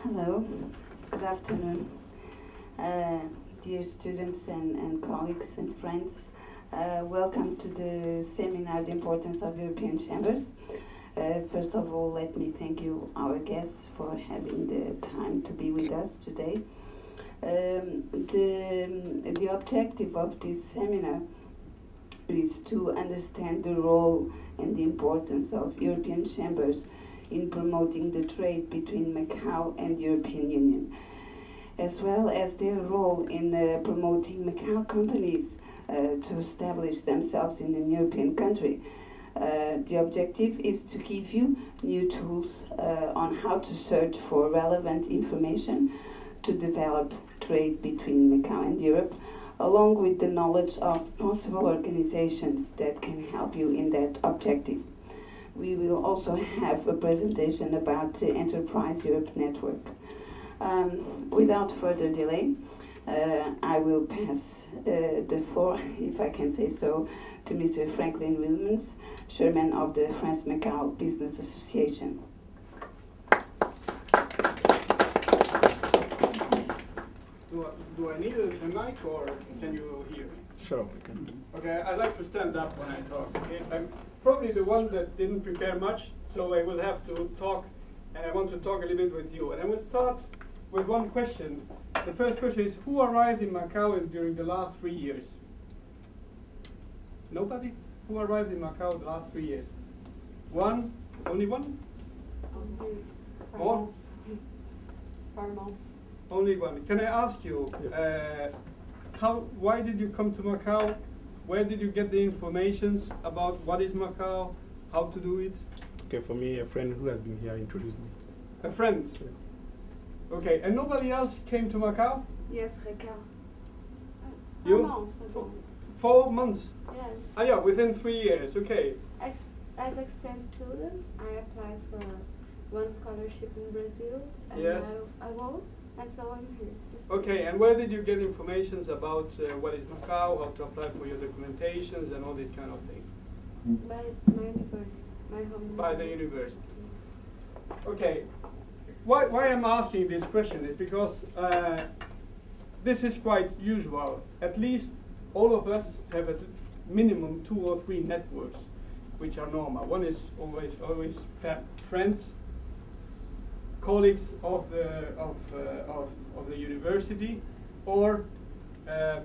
Hello, good afternoon, dear students and colleagues and friends. Welcome to the seminar, The Importance of European Chambers. First of all, let me thank you, our guests, for having the time to be with us today. The objective of this seminar is to understand the role and the importance of European chambers in promoting the trade between Macao and the European Union, as well as their role in promoting Macao companies to establish themselves in an European country. The objective is to give you new tools on how to search for relevant information to develop trade between Macao and Europe, along with the knowledge of possible organizations that can help you in that objective. We will also have a presentation about the Enterprise Europe Network. Without further delay, I will pass the floor, if I can say so, to Mr. Franklin Williams, Chairman of the France-Macao Business Association. Do I need a mic, or can you hear me? Sure, we can. Okay, I like to stand up when I talk. Okay? I'm probably the one that didn't prepare much, so I will have to talk, and I want to talk a little bit with you. And I will start with one question. The first question is, who arrived in Macau during the last 3 years? Nobody? Who arrived in Macau the last 3 years? One? Only one? More? 4 months. Only one. Can I ask you, why did you come to Macau? Where did you get the informations about what is Macau, how to do it? Okay, for me, a friend who has been here introduced me. A friend? Yeah. Okay, and nobody else came to Macau? Yes, Lorca. You? 4 months ago. 4 months? Yes. Ah, yeah, within 3 years, okay. As exchange student, I applied for one scholarship in Brazil, and Yes. I won, and so I'm here. Okay, and where did you get informations about what is Macau, how to apply for your documentations, and all these kind of things? By my university, my home By the university. university. Okay, why I'm asking this question is because this is quite usual. At least all of us have at minimum 2 or 3 networks, which are normal. One is always friends, colleagues of the university, or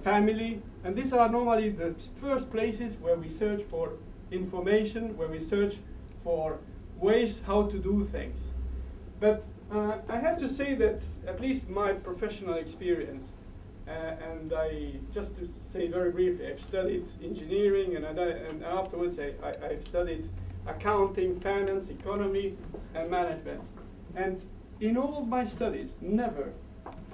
family, and these are normally the first places where we search for information, where we search for ways how to do things. But I have to say that at least my professional experience, and I just to say very briefly, I've studied engineering, and afterwards I've studied accounting, finance, economy, and management. And in all my studies, never,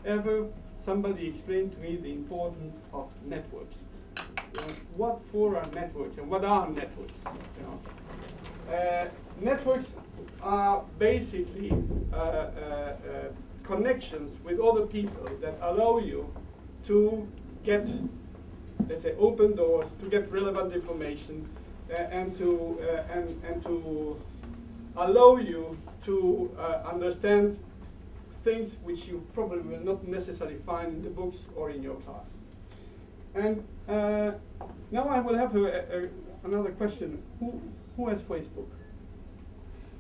ever somebody explained to me the importance of networks. You know, what for are networks, and what are networks? You know? Networks are basically connections with other people that allow you to get, let's say, open doors, to get relevant information, and to allow you to understand things which you probably will not necessarily find in the books or in your class. And now I will have another question. Who has Facebook?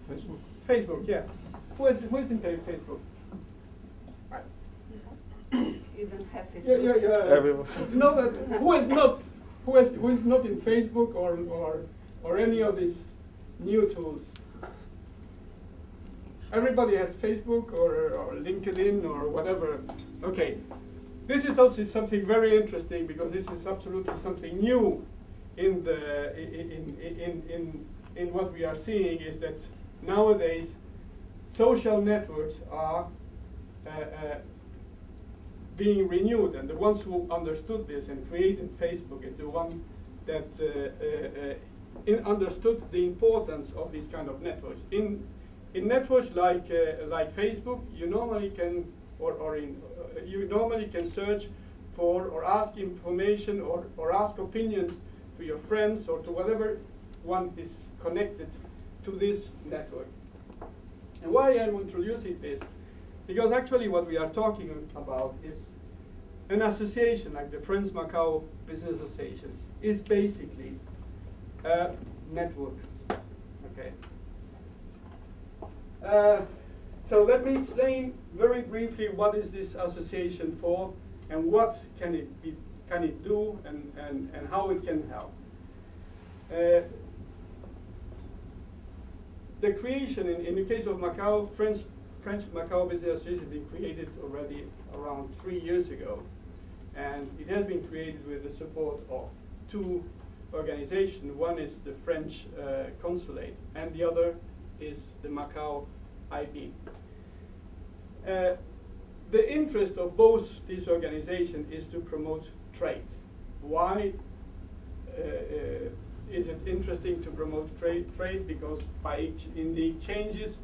Facebook? Facebook, yeah. Who is in Facebook? You don't have Facebook? Yeah. Everyone. No, but who is not in Facebook or any of these new tools? Everybody has Facebook or LinkedIn or whatever. Okay, this is also something very interesting, because this is absolutely something new in the in what we are seeing, is that nowadays social networks are being renewed, and the ones who understood this and created Facebook is the one that understood the importance of these kind of networks. In networks like Facebook, you normally can you normally can search for or ask information or ask opinions to your friends or to whatever one is connected to this network. And why I'm introducing this Because actually what we are talking about is an association like the French Macao Business Association is basically a network. Okay. So let me explain very briefly what is this association for and what can it do and how it can help. The creation, in the case of Macao, French Macao Business Association has been created already around 3 years ago. And it has been created with the support of two organizations. One is the French consulate and the other is the Macao IB. The interest of both these organizations is to promote trade. Why is it interesting to promote trade? Because in the exchanges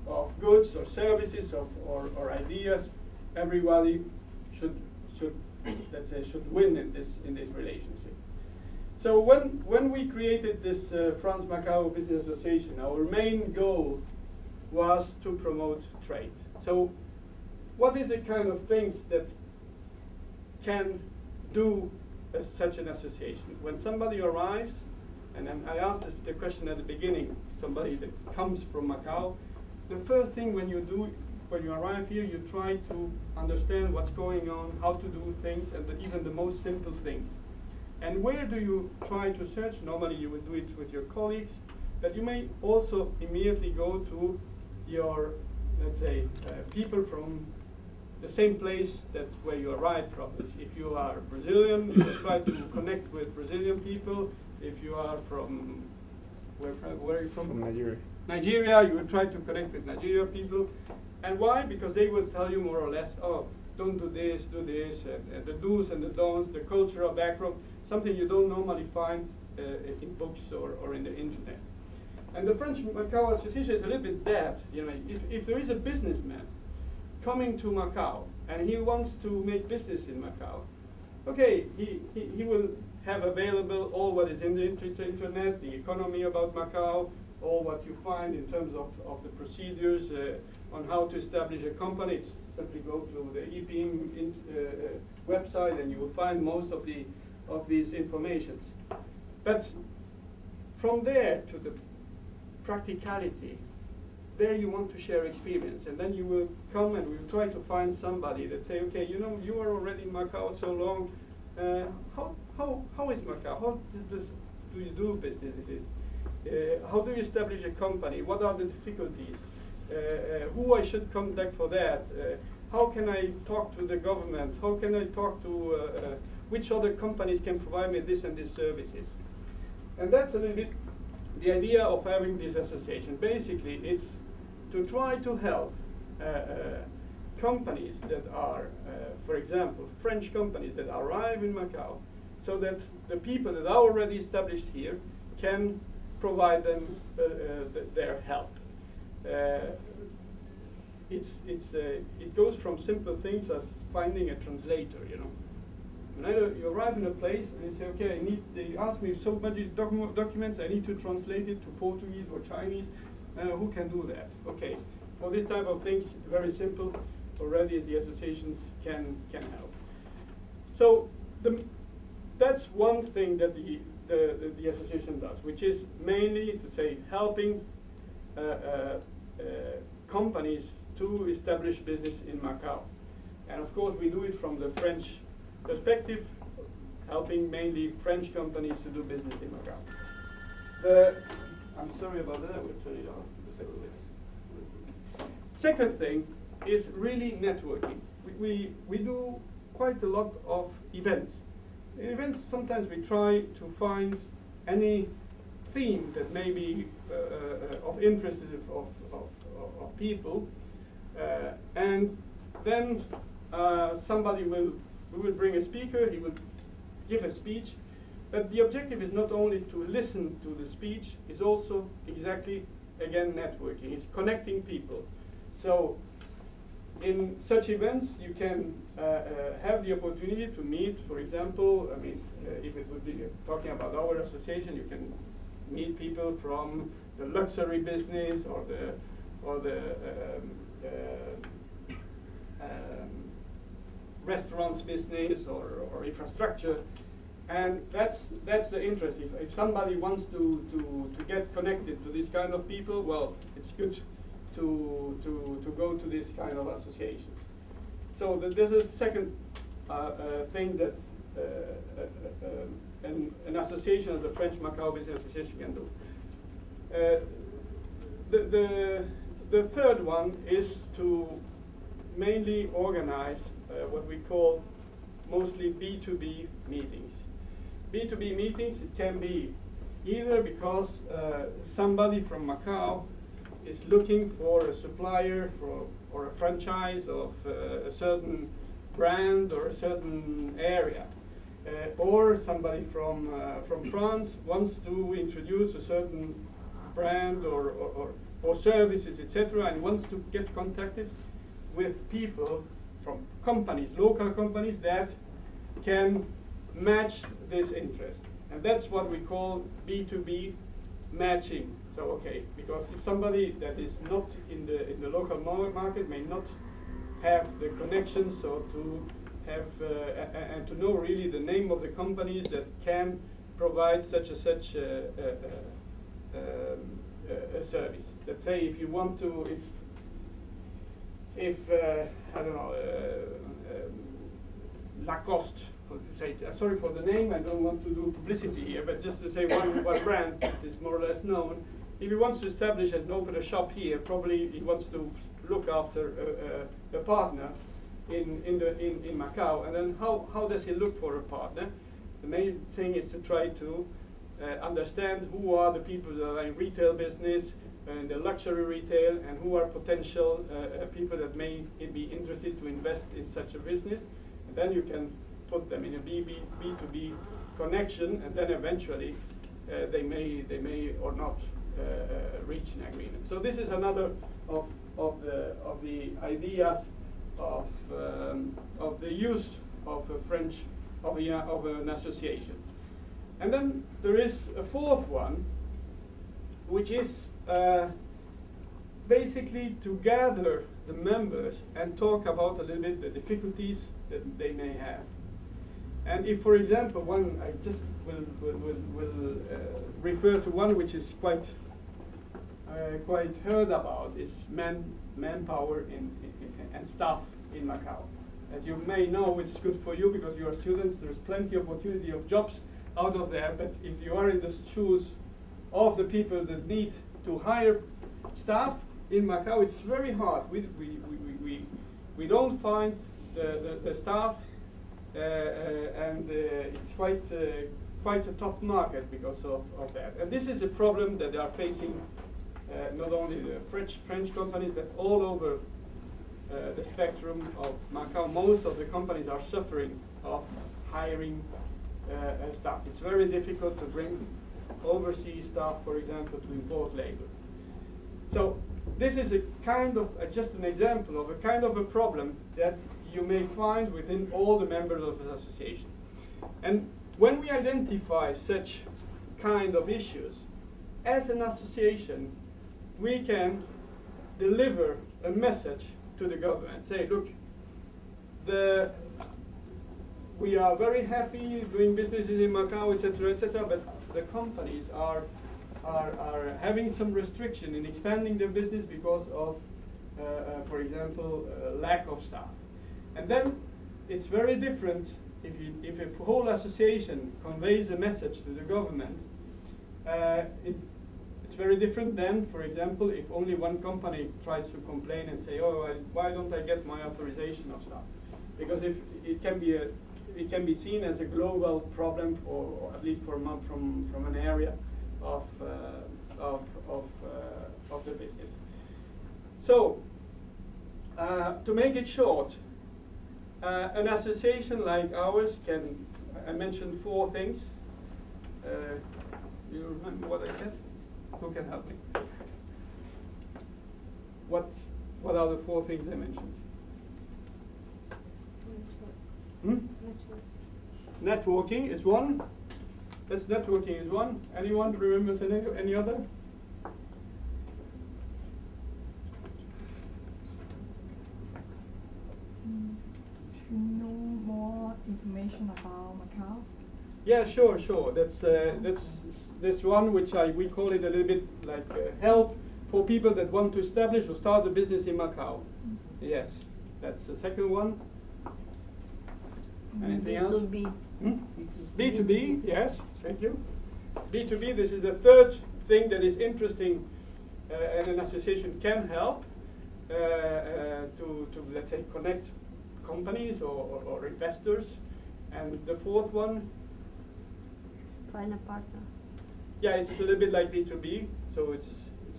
of goods or services or ideas, everybody should let's say should win in this relationship. So when we created this France Macao Business Association, our main goal was to promote trade. So what is the kind of things that can do such an association? When somebody arrives, and I asked the question at the beginning, somebody that comes from Macao, the first thing when you arrive here, you try to understand what's going on, how to do things, and even the most simple things. And where do you try to search? Normally you would do it with your colleagues, but you may also immediately go to your, let's say, people from the same place where you arrived from. If you are Brazilian, you will try to connect with Brazilian people. If you are from, where are you from? From Nigeria. Nigeria, you will try to connect with Nigeria people. And why? Because they will tell you more or less, oh, don't do this, and the do's and the don'ts, the cultural background, something you don't normally find in books or in the internet. And the French Macao Association is a little bit that, if there is a businessman coming to Macao and he wants to make business in Macao, okay, he will have available all what is in the internet, the economy about Macao, all what you find in terms of the procedures on how to establish a company. It's simply go to the EPIM website and you will find most of these informations. But from there to the practicality, there you want to share experience, and then you will come and we will try to find somebody that say, okay, you are already in Macao so long. How is Macao? How do you do businesses? How do you establish a company? What are the difficulties? Who I should contact for that? How can I talk to the government? How can I talk to which other companies can provide me this and this services? And that's a little bit the idea of having this association. Basically, it's to try to help companies that are, for example, French companies that arrive in Macao, so that the people that are already established here can provide them their help. It goes from simple things as finding a translator, When you arrive in a place and you say, okay, they ask me so many documents, I need to translate it to Portuguese or Chinese. Who can do that? Okay, for this type of things, very simple. Already the associations can help. So that's one thing that the association does, which is mainly to say helping companies to establish business in Macao. And of course we do it from the French perspective, helping mainly French companies to do business in Macao. I'm sorry about that, I will turn it off. Second thing is really networking. We do quite a lot of events. In events, sometimes we try to find any theme that may be of interest of people, and then we will bring a speaker, he will give a speech, but the objective is not only to listen to the speech, it's also exactly, again, networking, it's connecting people. So in such events, you can have the opportunity to meet, for example, if it would be talking about our association, you can meet people from the luxury business or the restaurants business or infrastructure. And that's the interest. If somebody wants to get connected to this kind of people, well, it's good to go to this kind of associations. So there's a second thing that an association as a French Macao Business Association can do. The third one is to mainly organize what we call mostly B2B meetings. B2B meetings, it can be either because somebody from Macao is looking for a supplier or a franchise of a certain brand or a certain area, or somebody from France wants to introduce a certain brand or services, etc., and wants to get contacted with people from companies, local companies that can match this interest. And that's what we call B2B matching. So okay, because if somebody that is not in the local market may not have the connections, so to have and to know really the name of the companies that can provide such a service. Let's say if you want to, if I don't know, Lacoste. Say, sorry for the name, I don't want to do publicity here, but just to say one brand that is more or less known. If he wants to establish and open a shop here, probably he wants to look after a partner in Macao. And then how does he look for a partner? The main thing is to try to understand who are the people that are in retail business, in the luxury retail, and who are potential people that may be interested to invest in such a business. And then you can put them in a B2B connection, and then eventually they may or not reach an agreement. So this is another of the ideas of the use of an association. And then there is a fourth one, which is basically to gather the members and talk about a little bit the difficulties that they may have. And if, for example, one, I just will refer to one which is quite heard about, is manpower and staff in Macao. As you may know, it's good for you because you are students. There's plenty of opportunity of jobs out of there. But if you are in the shoes of the people that need to hire staff in Macao, it's very hard. We don't find the staff. And it's quite a tough market because of that. And this is a problem that they are facing not only the French companies, but all over the spectrum of Macao. Most of the companies are suffering of hiring staff. It's very difficult to bring overseas staff, for example, to import labor. So this is a kind of just an example of a kind of a problem that you may find within all the members of the association. And when we identify such kind of issues, as an association, we can deliver a message to the government. Say, look, we are very happy doing businesses in Macao, etc., but the companies are having some restriction in expanding their business because of, for example, lack of staff. And then it's very different if a whole association conveys a message to the government. It's very different than, for example, if only one company tries to complain and say, "Oh, why don't I get my authorization of staff?" Because if it can be seen as a global problem, or at least from an area of the business. So, to make it short. An association like ours can, I mentioned 4 things. Do you remember what I said? Who can help me? What are the 4 things I mentioned? Networking is one. Networking is one. Anyone remembers any other? information about Macao? Yeah, sure. That's this one which we call it a little bit like help for people that want to establish or start a business in Macao. Yes, that's the second one. Anything else? B2B. B2B, yes, thank you. B2B, this is the third thing that is interesting and an association can help to let's say, connect companies or investors. And the fourth one? Find a partner. Yeah, it's a little bit like B2B, so it's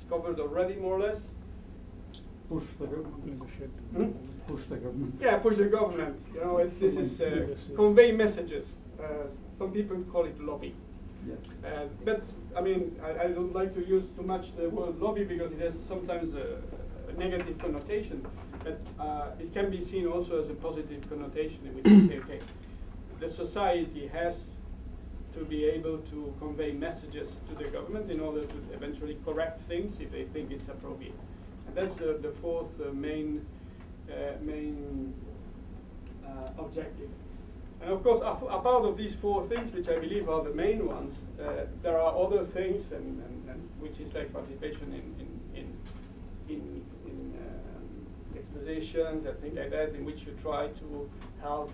covered already more or less. Push the government. Push the government. Yeah, push the government. You know, this is convey messages. Some people call it lobby. Yeah. But I mean, I don't like to use too much the word lobby because it has sometimes a negative connotation. But it can be seen also as a positive connotation, in which you say, okay, the society has to be able to convey messages to the government in order to eventually correct things if they think it's appropriate. And that's the fourth main objective. And of course, apart of these four things, which I believe are the main ones, there are other things, and which is like participation in expositions and things like that, in which you try to help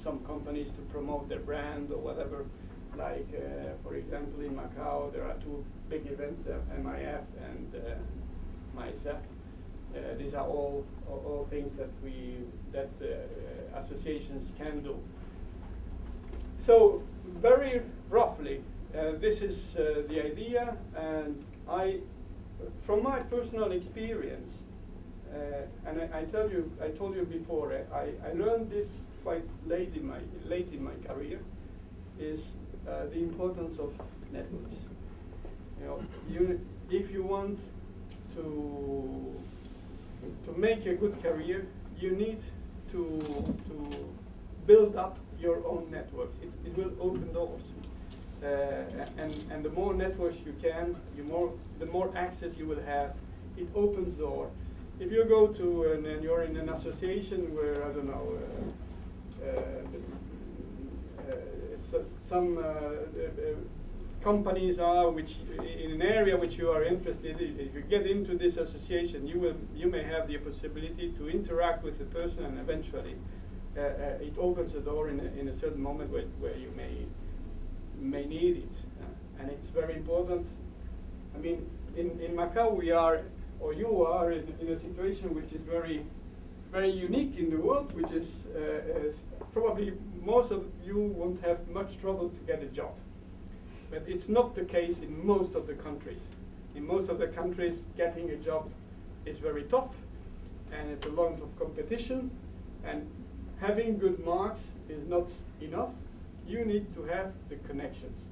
some companies to promote their brand or whatever. Like, for example, in Macau, there are two big events, MIF and MICEF. These are all things that associations can do. So, very roughly, this is the idea, and from my personal experience, and I told you before, I learned this quite late in my career, is the importance of networks. You know, if you want to make a good career, you need to build up your own networks. It will open doors, and the more networks you can, the more access you will have. It opens doors. If you go to and you're in an association where, I don't know, some companies are which in an area which you are interested in, if you get into this association, you may have the possibility to interact with the person, and eventually it opens a door in a certain moment where you may need it, and it's very important. I mean, in Macau we are, or you are, in a situation which is very, very unique in the world, which is probably most of you won't have much trouble to get a job. But it's not the case in most of the countries. In most of the countries, getting a job is very tough, and it's a lot of competition, and having good marks is not enough. You need to have the connections,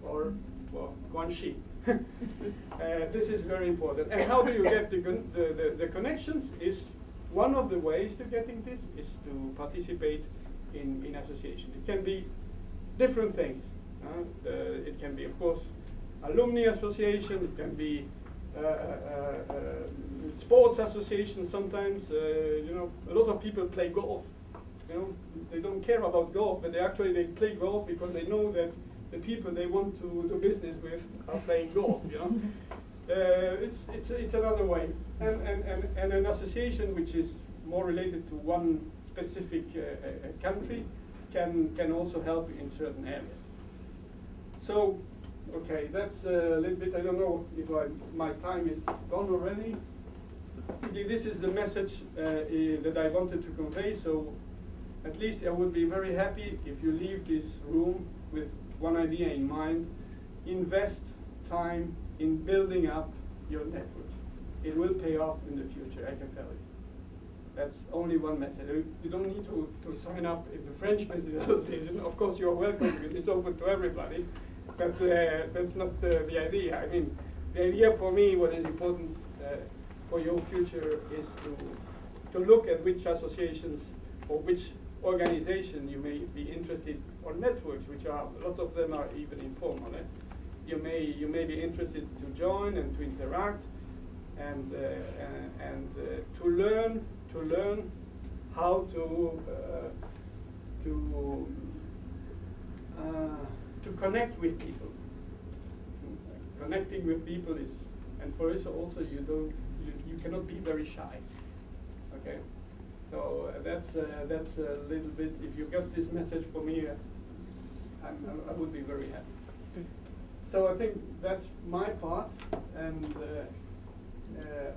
or guanxi. This is very important. And how do you get the connections? Is one of the ways to getting this is to participate in association. It can be different things. It can be, of course, alumni association. It can be sports association. Sometimes, you know, a lot of people play golf. You know, they don't care about golf, but they play golf because they know that the people they want to do business with are playing golf. You know, it's another way, and an association which is more related to one specific country can also help in certain areas. So, okay, that's a little bit. I don't know if my time is gone already. This is the message that I wanted to convey. So, at least I would be very happy if you leave this room with one idea in mind. Invest time in building up your networks. It will pay off in the future, I can tell you. That's only one message. You don't need to sign up in the French Business Association. Of course, you're welcome because it's open to everybody. But that's not the idea. I mean, the idea for me, what is important for your future is to look at which associations or which organization you may be interested, or networks, which are, a lot of them are even informal. You may be interested to join and to interact and to learn how to to connect with people. Connecting with people is, and for us also you cannot be very shy. Okay, so that's a little bit. If you get this message from me, I would be very happy. So I think that's my part, and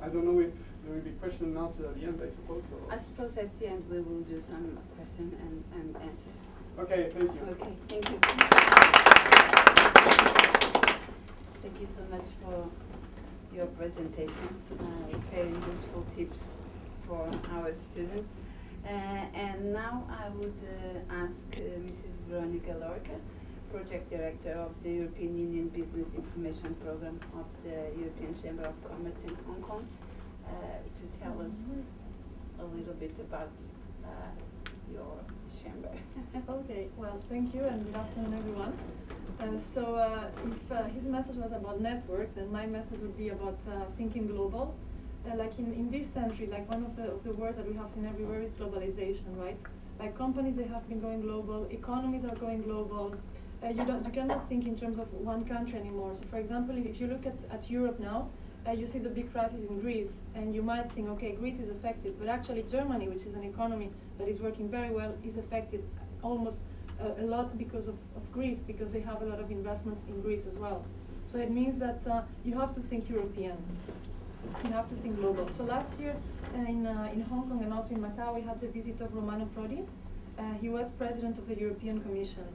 I don't know if there will be question and answer at the end, I suppose. Or I suppose at the end we will do some question and answers. Okay, thank you. Okay, thank you. Thank you so much for your presentation. Very useful tips for our students. And now I would ask Mrs. Veronica Lorca, Project Director of the European Union Business Information Program of the European Chamber of Commerce in Hong Kong, to tell us a little bit about your chamber. Okay, well, thank you and good afternoon, everyone. If his message was about network, then my message would be about thinking global. Like in this century, like one of the words that we have seen everywhere is globalization, right? Like companies, they have been going global, economies are going global. You cannot think in terms of one country anymore. So for example, if you look at Europe now, you see the big crisis in Greece, and you might think, okay, Greece is affected, but actually Germany, which is an economy that is working very well, is affected almost a lot because of Greece, because they have a lot of investments in Greece as well. So it means that you have to think European. You have to think global. So last year in Hong Kong and also in Macao, we had the visit of Romano Prodi. He was president of the European Commission.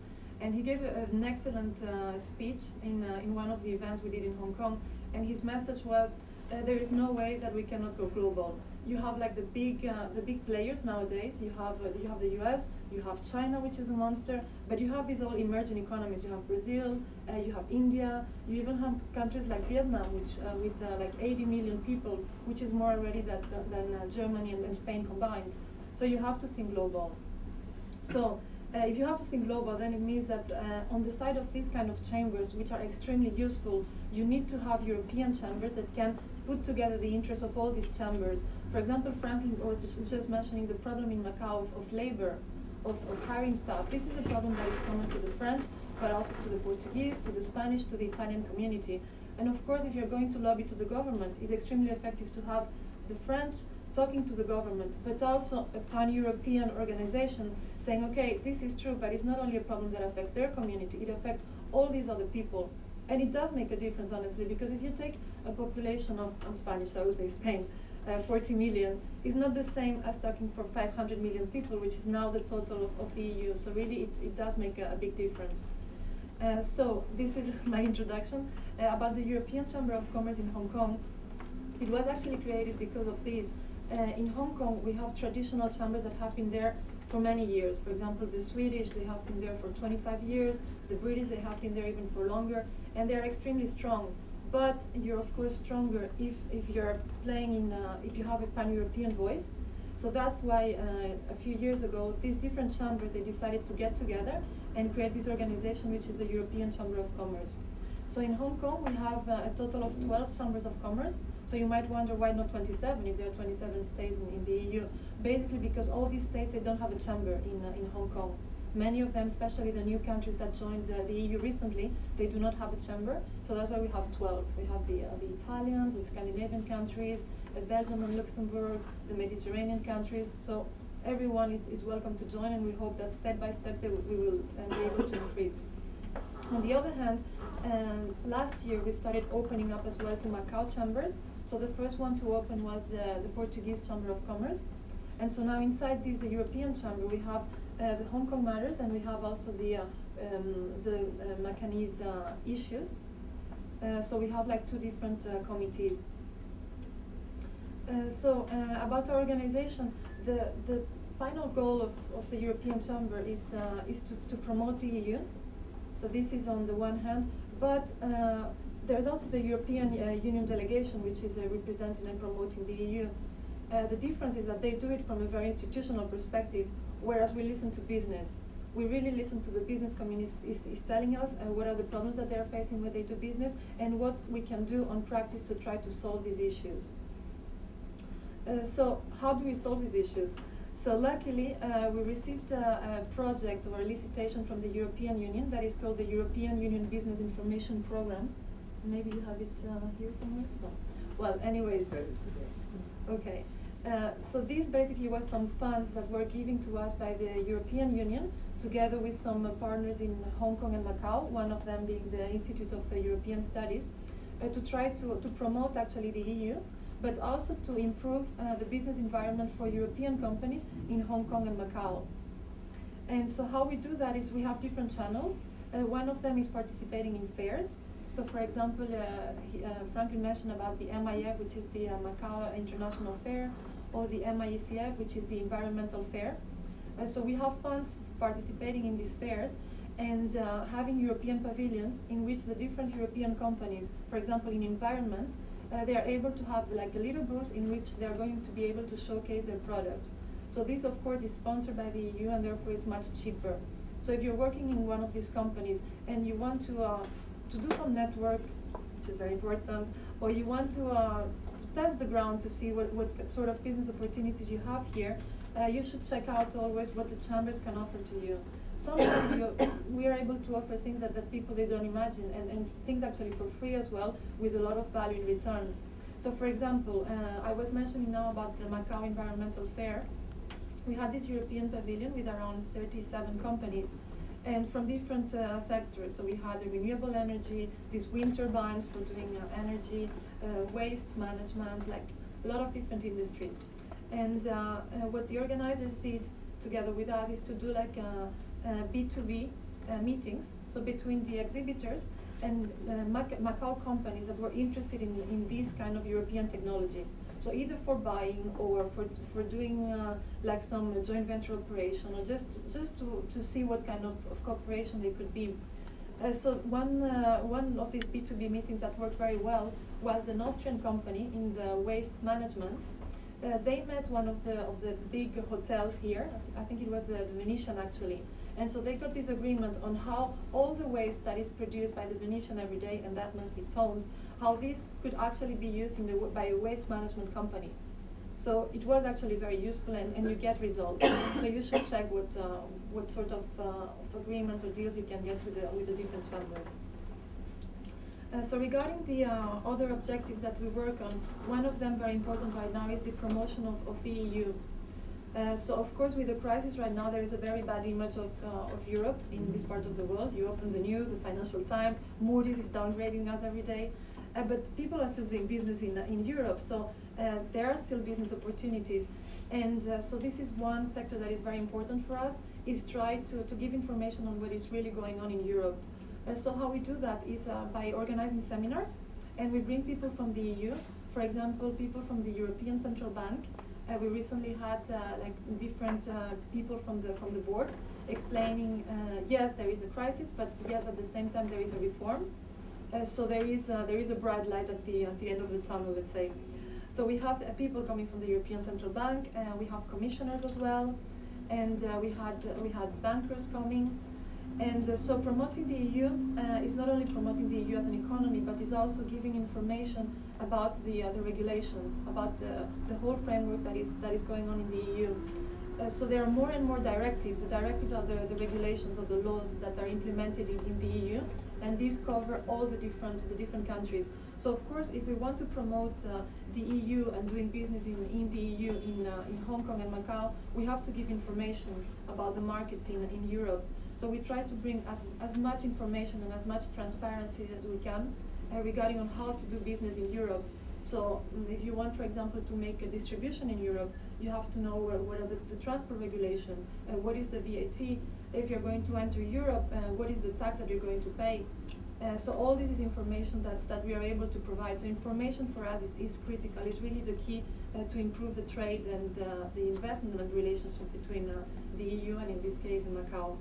And he gave an excellent speech in one of the events we did in Hong Kong. And his message was, there is no way that we cannot go global. You have like the big players nowadays. You have the US, you have China, which is a monster, but you have these all emerging economies. You have Brazil, you have India, you even have countries like Vietnam, which with like 80 million people, which is more already than Germany and Spain combined. So you have to think global. So if you have to think global, then it means that on the side of these kind of chambers, which are extremely useful, you need to have European chambers that can put together the interests of all these chambers. For example, Franklin was just mentioning the problem in Macau of labor, of hiring staff. This is a problem that is common to the French, but also to the Portuguese, to the Spanish, to the Italian community. And of course, if you're going to lobby to the government, it's extremely effective to have the French talking to the government, but also a pan-European organization saying, okay, this is true, but it's not only a problem that affects their community, it affects all these other people. And it does make a difference, honestly, because if you take a population of, I'm Spanish, so I would say Spain, 40 million, is not the same as talking for 500 million people, which is now the total of the EU. So really, it does make a big difference. So this is my introduction about the European Chamber of Commerce in Hong Kong. It was actually created because of this. In Hong Kong, we have traditional chambers that have been there for many years. For example, the Swedish, they have been there for 25 years. The British, they have been there even for longer. And they're extremely strong. But you're, of course, stronger if you're playing in, if you have a pan-European voice. So that's why a few years ago, these different chambers, they decided to get together and create this organization, which is the European Chamber of Commerce. So in Hong Kong, we have a total of 12 chambers of commerce. So you might wonder why not 27 if there are 27 states in the EU. Basically because all these states, they don't have a chamber in Hong Kong. Many of them, especially the new countries that joined the EU recently, they do not have a chamber. So that's why we have 12. We have the Italians, the Scandinavian countries, Belgium and Luxembourg, the Mediterranean countries. So everyone is welcome to join, and we hope that step by step we will be able to increase. On the other hand, last year we started opening up as well to Macao chambers. So the first one to open was the Portuguese Chamber of Commerce. And so now inside this European chamber we have the Hong Kong matters, and we have also the Macanese issues. So we have like two different committees. About our organization, the final goal of the European Chamber is to promote the EU. So this is on the one hand, but there's also the European Union delegation, which is representing and promoting the EU. The difference is that they do it from a very institutional perspective, whereas we listen to business. We really listen to the business community is telling us what are the problems that they're facing when they do business, and what we can do on practice to try to solve these issues. So how do we solve these issues? So luckily, we received a project or a solicitation from the European Union that is called the European Union Business Information Program. Maybe you have it here somewhere? No. Well, anyways, okay. So this basically was some funds that were given to us by the European Union, together with some partners in Hong Kong and Macau, one of them being the Institute of European Studies, to try to promote actually the EU, but also to improve the business environment for European companies in Hong Kong and Macau. And so how we do that is we have different channels. One of them is participating in fairs. So for example, Franklin mentioned about the MIF, which is the Macau International Fair, or the MIECF, which is the Environmental Fair. So we have funds participating in these fairs and having European pavilions in which the different European companies, for example in environment, they are able to have like a little booth in which they are going to be able to showcase their products. So this of course is sponsored by the EU and therefore is much cheaper. So if you're working in one of these companies and you want to do some network, which is very important, or you want to test the ground to see what sort of business opportunities you have here, you should check out always what the chambers can offer to you. Sometimes we are able to offer things that people they don't imagine, and things actually for free as well, with a lot of value in return. So for example, I was mentioning now about the Macau Environmental Fair. We had this European pavilion with around 37 companies, and from different sectors. So we had renewable energy, these wind turbines for doing energy, waste management, like a lot of different industries. And what the organizers did together with us is to do like B2B meetings, so between the exhibitors and Macau companies that were interested in this kind of European technology. So either for buying or for doing like some joint venture operation, or just to see what kind of cooperation they could be. So one of these B2B meetings that worked very well was an Austrian company in the waste management. They met one of the big hotels here. I think it was the Venetian actually. And so they got this agreement on how all the waste that is produced by the Venetian every day, and that must be tons, how this could actually be used by a waste management company. So it was actually very useful, and you get results. So you should check what sort of agreements or deals you can get with the different chambers. So regarding the other objectives that we work on, one of them very important right now is the promotion of the EU. So of course with the crisis right now there is a very bad image of Europe in this part of the world. You open the news, the Financial Times, Moody's is downgrading us every day. But people are still doing business in Europe, so there are still business opportunities. And so this is one sector that is very important for us, is try to give information on what is really going on in Europe. So how we do that is by organizing seminars, and we bring people from the EU, for example, people from the European Central Bank. We recently had like different people from the board explaining, yes, there is a crisis, but yes, at the same time there is a reform. So there is a bright light at the end of the tunnel, let's say. So we have people coming from the European Central Bank, we have commissioners as well, and we had bankers coming. And so promoting the EU is not only promoting the EU as an economy, but is also giving information about the regulations, about the whole framework that is going on in the EU. So there are more and more directives. The directives are the regulations or the laws that are implemented in the EU, and these cover all the different countries. So of course, if we want to promote the EU and doing business in the EU, in Hong Kong and Macau, we have to give information about the markets in Europe. So we try to bring as much information and as much transparency as we can regarding on how to do business in Europe. So if you want, for example, to make a distribution in Europe, you have to know what are the transport regulations, what is the VAT. If you're going to enter Europe, what is the tax that you're going to pay. So all this is information that we are able to provide. So information for us is critical. It's really the key to improve the trade and the investment relationship between the EU and, in this case, Macau.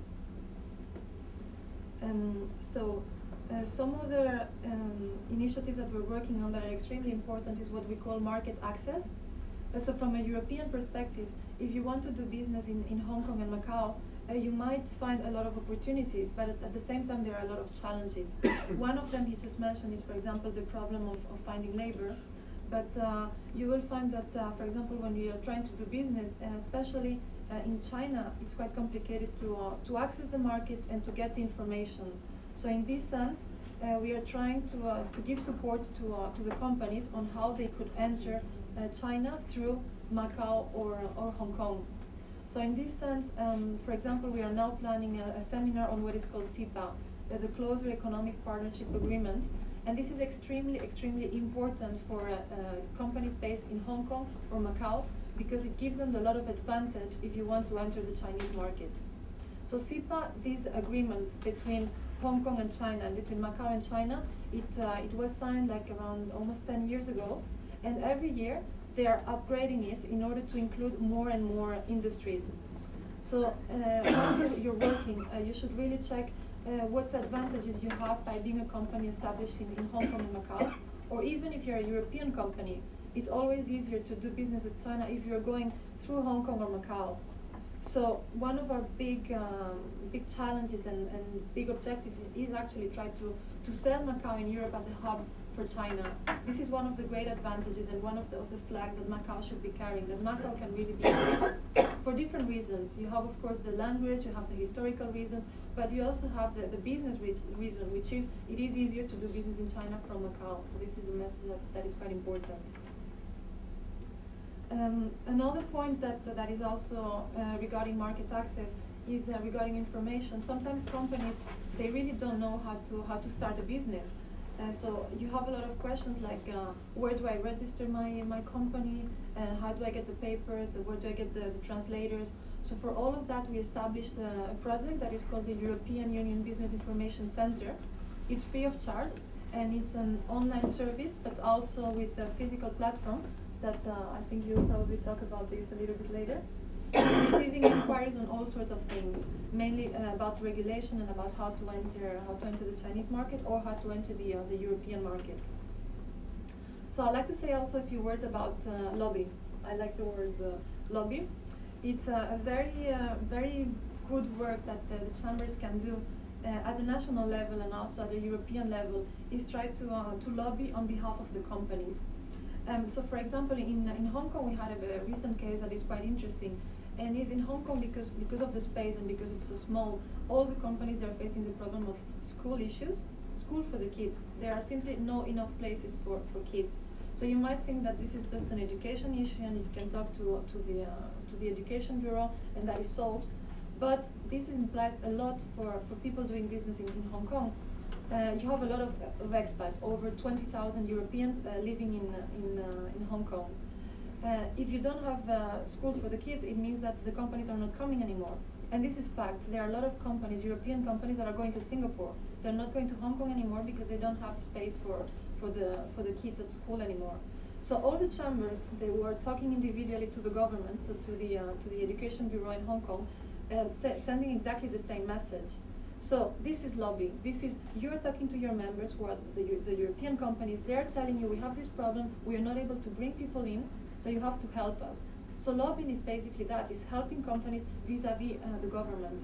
Some other initiatives that we're working on that are extremely important is what we call market access. So from a European perspective, if you want to do business in Hong Kong and Macau, you might find a lot of opportunities, but at the same time there are a lot of challenges. One of them he just mentioned is, for example, the problem of finding labor. But you will find that, for example, when you are trying to do business, especially in China, it's quite complicated to access the market and to get the information. So in this sense, we are trying to give support to the companies on how they could enter China through Macau or Hong Kong. So in this sense, for example, we are now planning a seminar on what is called CIPA, the Closer Economic Partnership Agreement. And this is extremely, extremely important for companies based in Hong Kong or Macau, because it gives them a lot of advantage if you want to enter the Chinese market. So CIPA, this agreement between Hong Kong and China, and between Macau and China, it was signed like around almost 10 years ago. And every year, they are upgrading it in order to include more and more industries. So once you're working, you should really check what advantages you have by being a company established in Hong Kong and Macau. Or even if you're a European company, it's always easier to do business with China if you're going through Hong Kong or Macau. So one of our big challenges and big objectives is actually try to sell Macau in Europe as a hub for China. This is one of the great advantages and one of the flags that Macau should be carrying, that Macau can really be carried for different reasons. You have, of course, the language, you have the historical reasons, but you also have the business reason, which is it is easier to do business in China from Macau. So this is a message that is quite important. Another point that is also regarding market access is regarding information. Sometimes companies, they really don't know how to start a business. So you have a lot of questions like where do I register my company, how do I get the papers, where do I get the translators. So for all of that, we established a project that is called the European Union Business Information Center. It's free of charge, and it's an online service, but also with a physical platform that I think you'll probably talk about this a little bit later. Receiving inquiries on all sorts of things, mainly about regulation and about how to enter the Chinese market or how to enter the European market. So I'd like to say also a few words about lobby. I like the word lobby. It's a very good work that the chambers can do at the national level and also at the European level, is try to lobby on behalf of the companies. So for example, in Hong Kong, we had a recent case that is quite interesting. And is in Hong Kong because of the space and because it's so small, all the companies are facing the problem of school issues, school for the kids. There are simply no enough places for kids. So you might think that this is just an education issue and you can talk to the education bureau and that is solved. But this implies a lot for people doing business in Hong Kong. You have a lot of expats, over 20,000 Europeans living in Hong Kong. If you don't have schools for the kids, it means that the companies are not coming anymore. And this is facts. There are a lot of companies, European companies, that are going to Singapore. They're not going to Hong Kong anymore because they don't have space for the kids at school anymore. So all the chambers, they were talking individually to the government, so to the education bureau in Hong Kong, sending exactly the same message. So this is lobbying. This is, you're talking to your members who are the European companies. They're telling you, we have this problem, we are not able to bring people in, so you have to help us. So lobbying is basically that, is helping companies vis-a-vis the government.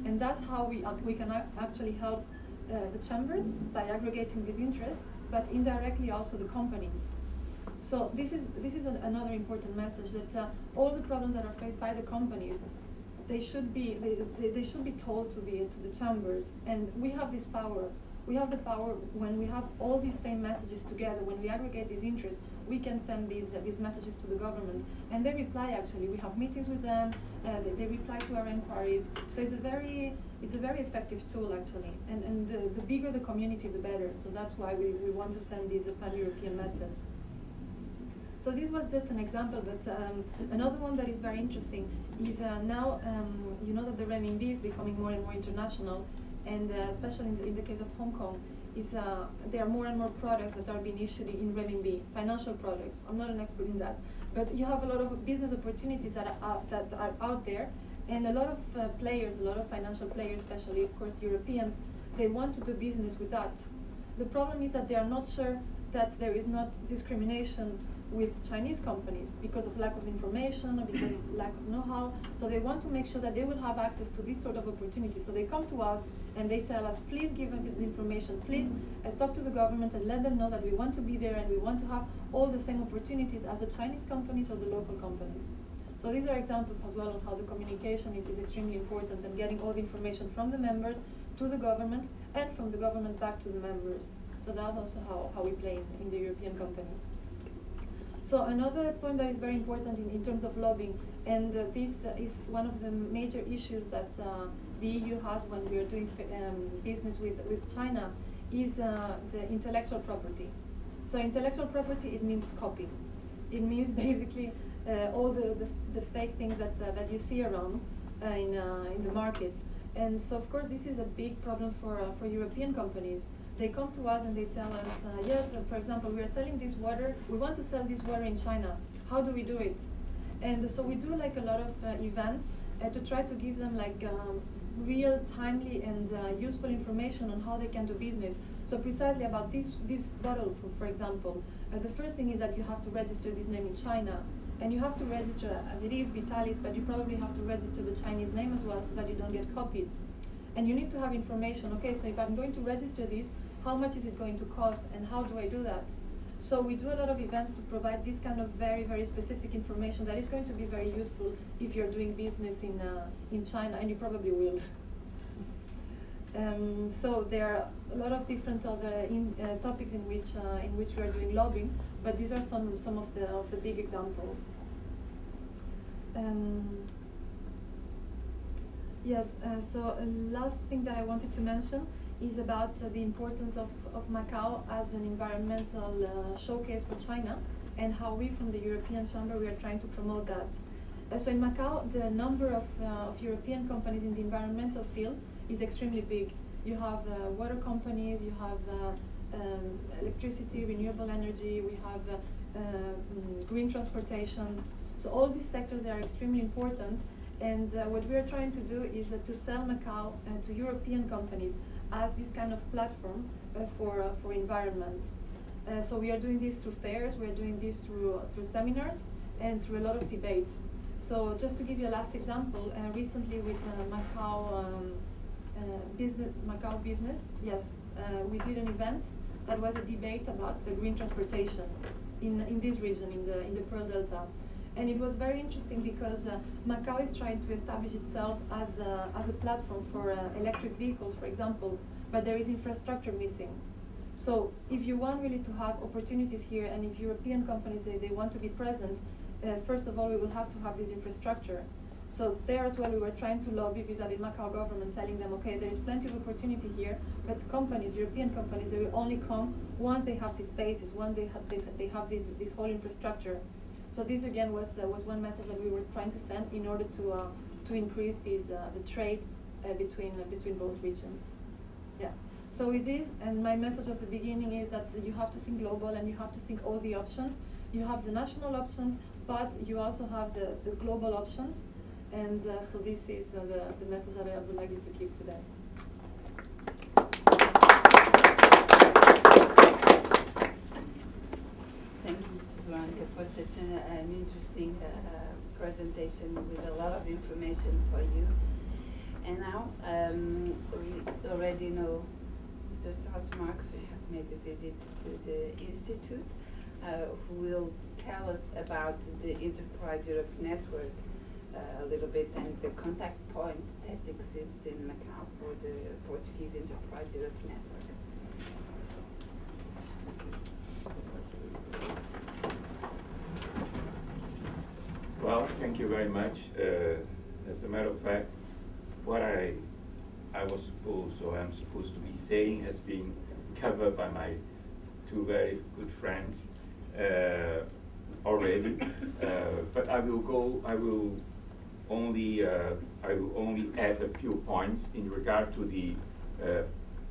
And that's how we can actually help the chambers by aggregating this interest, but indirectly also the companies. So this is another important message, that all the problems that are faced by the companies, they should be told to the chambers. And we have this power. We have the power when we have all these same messages together, when we aggregate these interests, we can send these messages to the government. And they reply, actually. We have meetings with them, they reply to our inquiries. So it's a very effective tool, actually. And the bigger the community, the better. So that's why we want to send this pan-European message. So this was just an example, but another one that is very interesting is now, you know that the renminbi is becoming more and more international, and especially in the case of Hong Kong, there are more and more products that are being issued in renminbi, financial products. I'm not an expert in that, but you have a lot of business opportunities that are out there, and a lot of players, a lot of financial players, especially of course Europeans, they want to do business with that. The problem is that they are not sure that there is not discrimination with Chinese companies because of lack of information or because of lack of know-how. So they want to make sure that they will have access to this sort of opportunity. So they come to us and they tell us, please give us this information, please talk to the government and let them know that we want to be there and we want to have all the same opportunities as the Chinese companies or the local companies. So these are examples as well on how the communication is extremely important and getting all the information from the members to the government and from the government back to the members. So that's also how we play in the European company. So another point that is very important in terms of lobbying, and this is one of the major issues that the EU has when we are doing business with China, is the intellectual property. So intellectual property, it means copy. It means basically all the fake things that you see around in the markets. And so of course this is a big problem for European companies. They come to us and they tell us, yes, for example, we are selling this water, we want to sell this water in China. How do we do it? And so we do like a lot of events to try to give them like real, timely and useful information on how they can do business. So precisely about this bottle, for example, the first thing is that you have to register this name in China. And you have to register, as it is Vitalis, but you probably have to register the Chinese name as well so that you don't get copied. And you need to have information, okay, so if I'm going to register this, how much is it going to cost and how do I do that? So we do a lot of events to provide this kind of very, very specific information that is going to be very useful if you're doing business in China, and you probably will. So there are a lot of different other topics in which we are doing lobbying, but these are some of the big examples. Yes, so last thing that I wanted to mention is about the importance of Macao as an environmental showcase for China, and how we from the European Chamber, we are trying to promote that. So in Macao, the number of European companies in the environmental field is extremely big. You have water companies, you have electricity, renewable energy, we have green transportation. So all these sectors are extremely important, and what we are trying to do is to sell Macao to European companies as this kind of platform for environment. So we are doing this through fairs, we are doing this through seminars, and through a lot of debates. So just to give you a last example, recently with Macao business, yes, we did an event that was a debate about the green transportation in this region, in the Pearl Delta. And it was very interesting because Macao is trying to establish itself as a platform for electric vehicles, for example, but there is infrastructure missing. So if you want really to have opportunities here, and if European companies they want to be present, first of all, we will have to have this infrastructure. So there as well, we were trying to lobby vis-a-vis Macao government, telling them, okay, there is plenty of opportunity here, but companies, European companies, they will only come once they have these spaces, once they have this whole infrastructure. So this again was one message that we were trying to send in order to increase the trade between both regions. Yeah. So with this, and my message at the beginning is that you have to think global and you have to think all the options. You have the national options, but you also have the global options. And so this is the message that I would like you to keep today. Thank you, Veronica, for such an interesting presentation with a lot of information for you. And now, we already know Mr. Sass-Marx. We have made a visit to the Institute, who will tell us about the Enterprise Europe Network a little bit, and the contact point that exists in Macao for the Portuguese Enterprise Europe Network. Well, thank you very much. As a matter of fact, what I was supposed, or I'm supposed to be saying, has been covered by my two very good friends already. But I will only add a few points in regard to the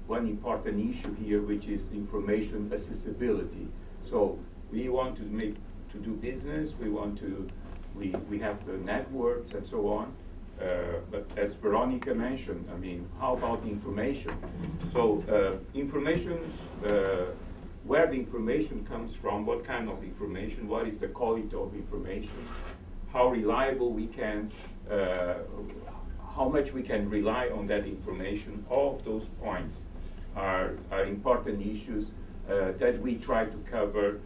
one important issue here, which is information accessibility. So we want to do business. We have the networks and so on. But as Veronica mentioned, I mean, how about information? So information where the information comes from, what kind of information, what is the quality of information, how reliable we can, how much we can rely on that information. All of those points are important issues that we try to cover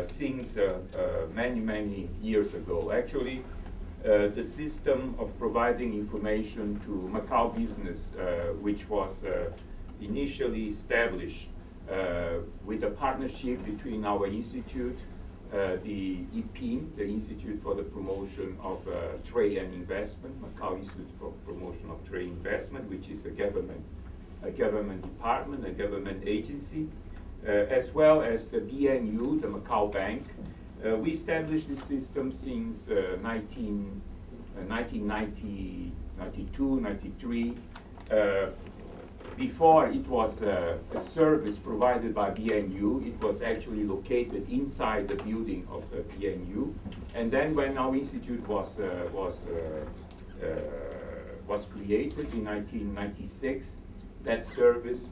since many years ago. Actually, the system of providing information to Macao business, which was initially established with a partnership between our institute, the IPIN, the Institute for the Promotion of Trade and Investment, Macao Institute for Promotion of Trade and Investment, which is a government department, a government agency, as well as the BNU, the Macao Bank. We established this system since 1990, 92, 93. Before it was a service provided by BNU. It was actually located inside the building of the BNU. And then when our institute was created in 1996, that service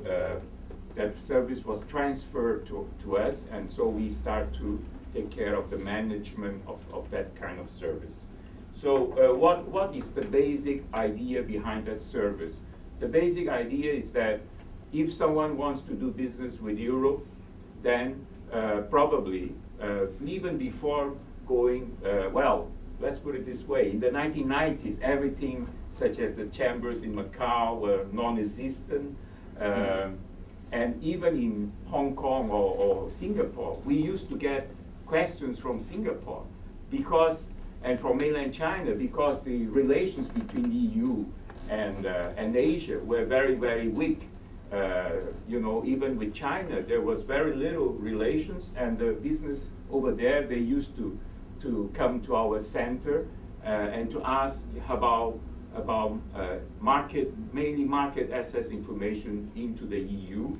was transferred to us, and so we start to take care of the management of that kind of service. So what is the basic idea behind that service? The basic idea is that if someone wants to do business with Europe, then probably, even before going, well, let's put it this way, in the 1990s, everything such as the chambers in Macau were non-existent. And even in Hong Kong or Singapore, we used to get questions from Singapore because, and from mainland China, because the relations between the EU and Asia were very weak. You know, even with China, there was very little relations, and the business over there, they used to come to our center and to ask about mainly market access information into the EU,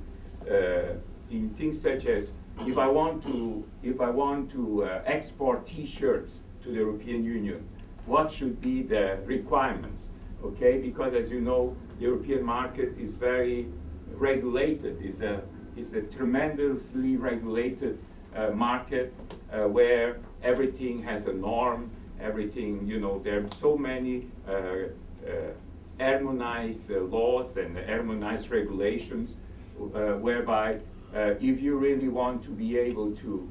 in things such as if I want to export T-shirts to the European Union, what should be the requirements? Okay, because as you know, the European market is very regulated. Is a tremendously regulated market where everything has a norm. Everything, you know, there are so many harmonized laws and harmonized regulations, whereby if you really want to be able to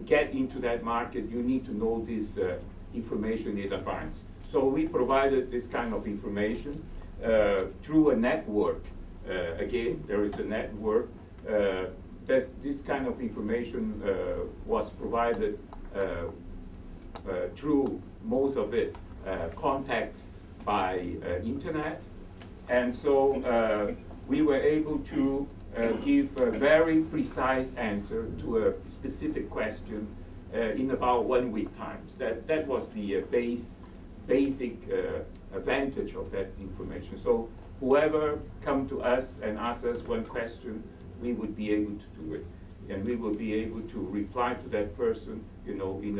get into that market, you need to know this information in advance. So we provided this kind of information through a network. Again, there is a network. This kind of information was provided through most of it contacts by internet, and so we were able to give a very precise answer to a specific question in about 1 week time. That was the basic advantage of that information. So whoever come to us and ask us one question, we would be able to do it, and we will be able to reply to that person, you know, in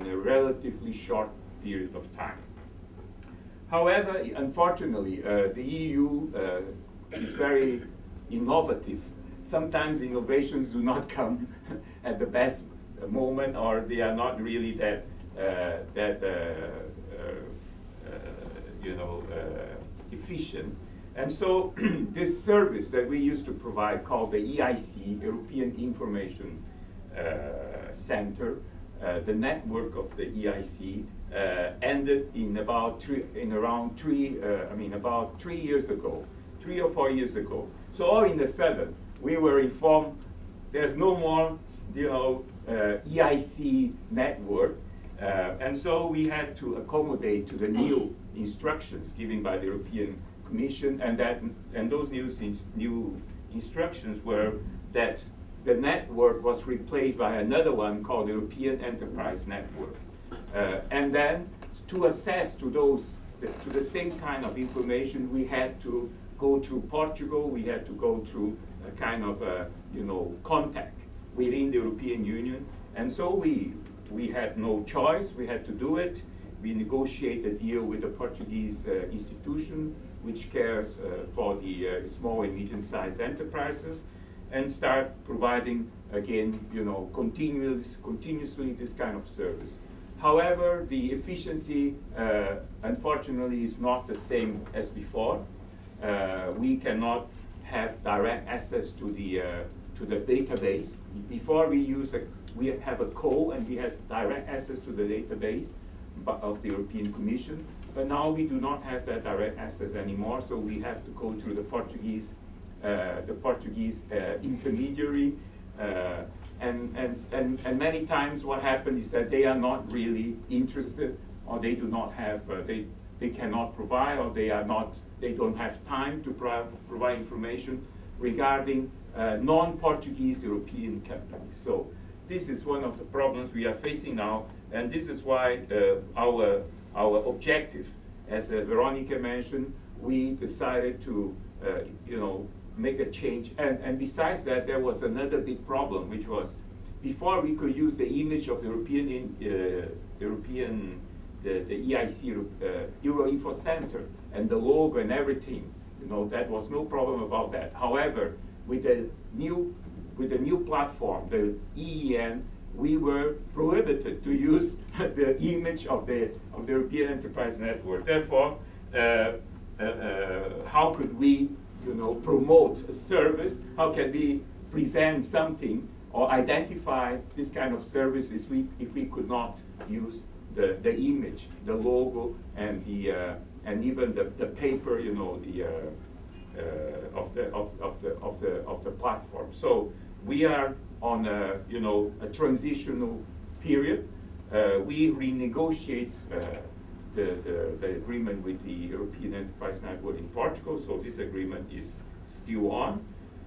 a relatively short period of time. However, unfortunately, the EU is very innovative. Sometimes innovations do not come at the best moment, or they are not really that efficient. And so this service that we used to provide, called the EIC, European Information Center, the network of the EIC, ended in about 3 years ago, 3 or 4 years ago. So all in a sudden, we were informed there's no more, you know, EIC network, and so we had to accommodate to the new instructions given by the European Commission, and those new instructions were that the network was replaced by another one called the European Enterprise Network. And then to access to the same kind of information, we had to go through Portugal. We had to go through a kind of contact within the European Union, and so we had no choice. We had to do it. We negotiated a deal with the Portuguese institution, which cares for the small and medium-sized enterprises, and start providing again, continuously this kind of service. However, the efficiency, unfortunately, is not the same as before. We cannot have direct access to the database. Before we have a call and we had direct access to the database of the European Commission, but now we do not have that direct access anymore. So we have to go through the Portuguese intermediary. And many times what happens is that they are not really interested, or they do not have, they cannot provide, or they don't have time to provide information regarding non-Portuguese European companies. So this is one of the problems we are facing now, and this is why our objective, as Veronica mentioned, we decided to make a change. And besides that, there was another big problem, which was before we could use the image of the the EIC Euro-Info Center and the logo and everything. That was no problem about that. However, with the new platform, the EEN, we were prohibited to use the image of the European Enterprise Network. Therefore, how could we promote a service? How can we present something or identify this kind of services if we could not use the image, the logo, and even the paper, of the platform. So we are on a transitional period. We renegotiate the agreement with the European Enterprise Network in Portugal. So this agreement is still on,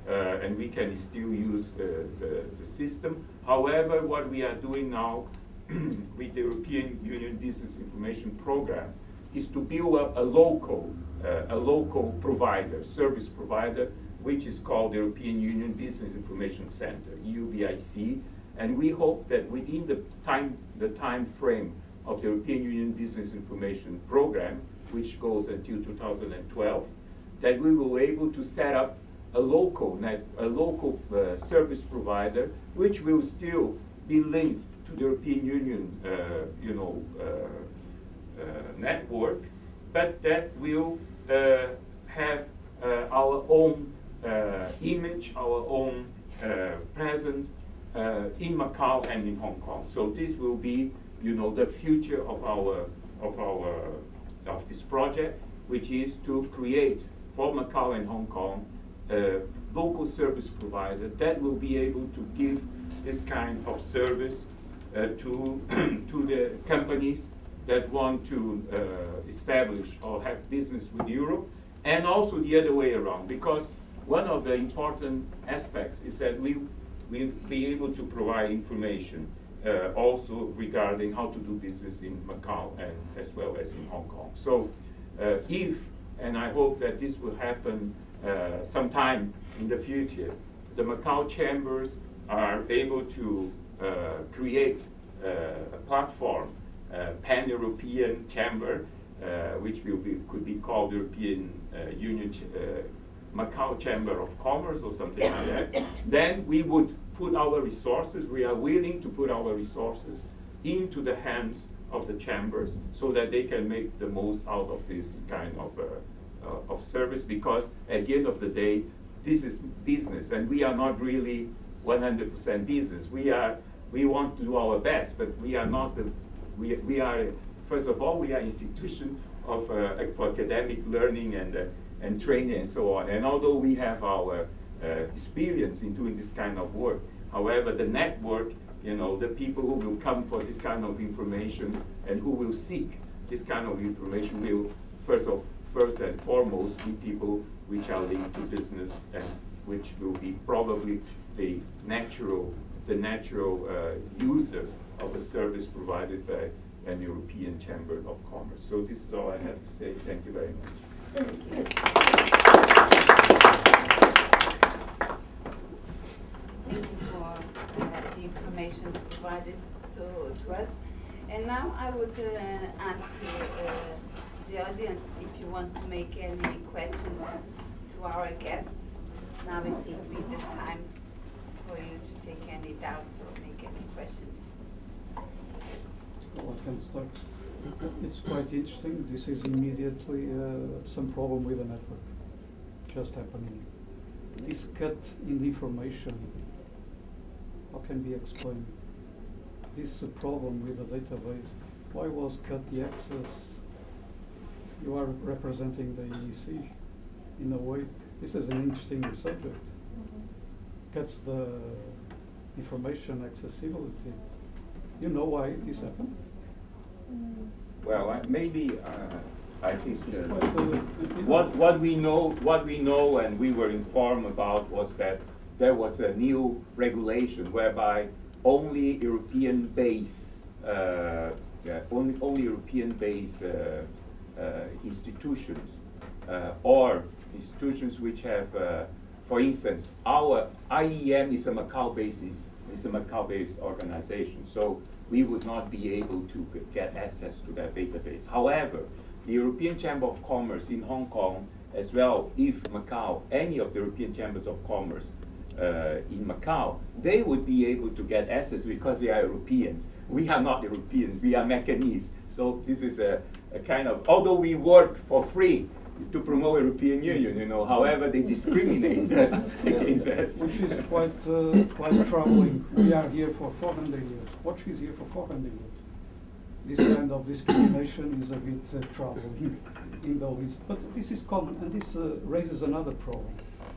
and we can still use the system. However, what we are doing now with the European Union Business Information Program is to build up a local provider, service provider, which is called the European Union Business Information Center, EUBIC, and we hope that within the time frame of the European Union Business Information Program, which goes until 2012, that we will be able to set up a local service provider, which will still be linked to the European Union, network, but that will have our own image, our own presence in Macau and in Hong Kong. So this will be, the future of this project, which is to create for Macau and Hong Kong a local service provider that will be able to give this kind of service to the companies that want to establish or have business with Europe, and also the other way around, because one of the important aspects is that we will be able to provide information also regarding how to do business in Macau and as well as in Hong Kong. So and I hope that this will happen sometime in the future, the Macau chambers are able to create a platform, pan-European chamber, which could be called European Union Macau Chamber of Commerce or something like that. Then we would put our resources, we are willing to put our resources into the hands of the chambers so that they can make the most out of this kind of service, because at the end of the day, this is business, and we are not really 100% business. We want to do our best, but we are not we are, first of all, we are institution of for academic learning and training and so on. And although we have our experience in doing this kind of work, however, the network, the people who will come for this kind of information and who will seek this kind of information will first and foremost be people which are linked to business and which will be probably the natural users of a service provided by an European Chamber of Commerce. So this is all I have to say. Thank you very much. Thank you. Thank you for the information provided to us. And now I would ask the audience if you want to make any questions to our guests. Now it will be the time for you to take any doubts or make any questions. Well, I can start. It's quite interesting. This is immediately some problem with the network just happening. This cut in the information, how can be explained? This problem with the database, why was cut the access? You are representing the EEC in a way. This is an interesting subject. Cuts the information accessibility. You know why this happened? Well, maybe I think what we know, and we were informed about, was that there was a new regulation whereby only European-based institutions or institutions which have, for instance, our IEM is a Macao-based organization, so we would not be able to get access to that database. However, the European Chamber of Commerce in Hong Kong, as well, if Macau, any of the European Chambers of Commerce in Macau, they would be able to get access because they are Europeans. We are not Europeans, we are Macanese. So this is a kind of, although we work for free to promote European Union, you know, however they discriminate against us. Which is quite troubling. We are here for 400 years. Watch is here for 400 years. This kind of discrimination is a bit troubling in the East. But this is common, and this raises another problem.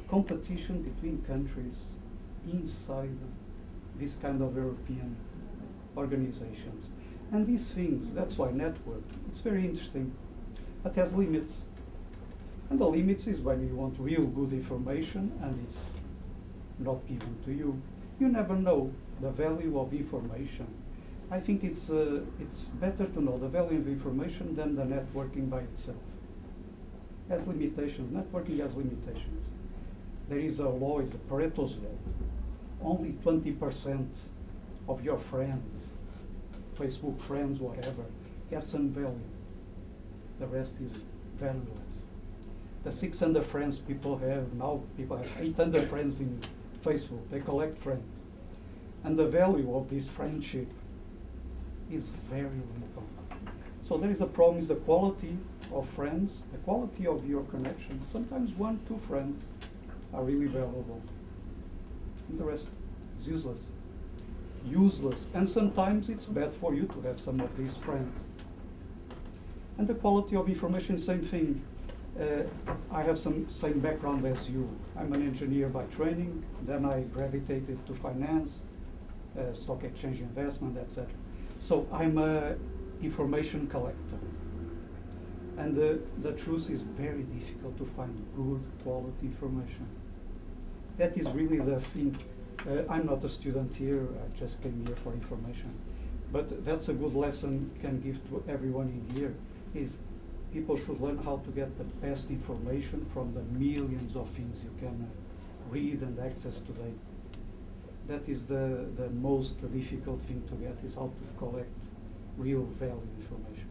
Competition between countries inside this kind of European organizations. And these things, that's why network, it's very interesting, but has limits. And the limits is when you want real good information and it's not given to you. You never know the value of information. I think it's better to know the value of information than the networking by itself. Has limitations, networking has limitations. There is a law, it's the Pareto's law. Only 20% of your friends, Facebook friends, whatever, has some value. The rest is valueless. The 600 friends people have, now people have 800 friends in Facebook, they collect friends. And the value of this friendship is very little. So there is a problem, is the quality of friends, the quality of your connection. Sometimes 1, 2 friends are really valuable. And the rest is useless. Useless. And sometimes it's bad for you to have some of these friends. And the quality of information, same thing. I have some same background as you. I'm an engineer by training, then I gravitated to finance, stock exchange investment, etc. So I'm an information collector. And the truth is very difficult to find good quality information. That is really the thing. I'm not a student here, I just came here for information. But that's a good lesson can give to everyone in here, is people should learn how to get the best information from the millions of things you can read and access today. That is the most difficult thing to get, is how to collect real value information.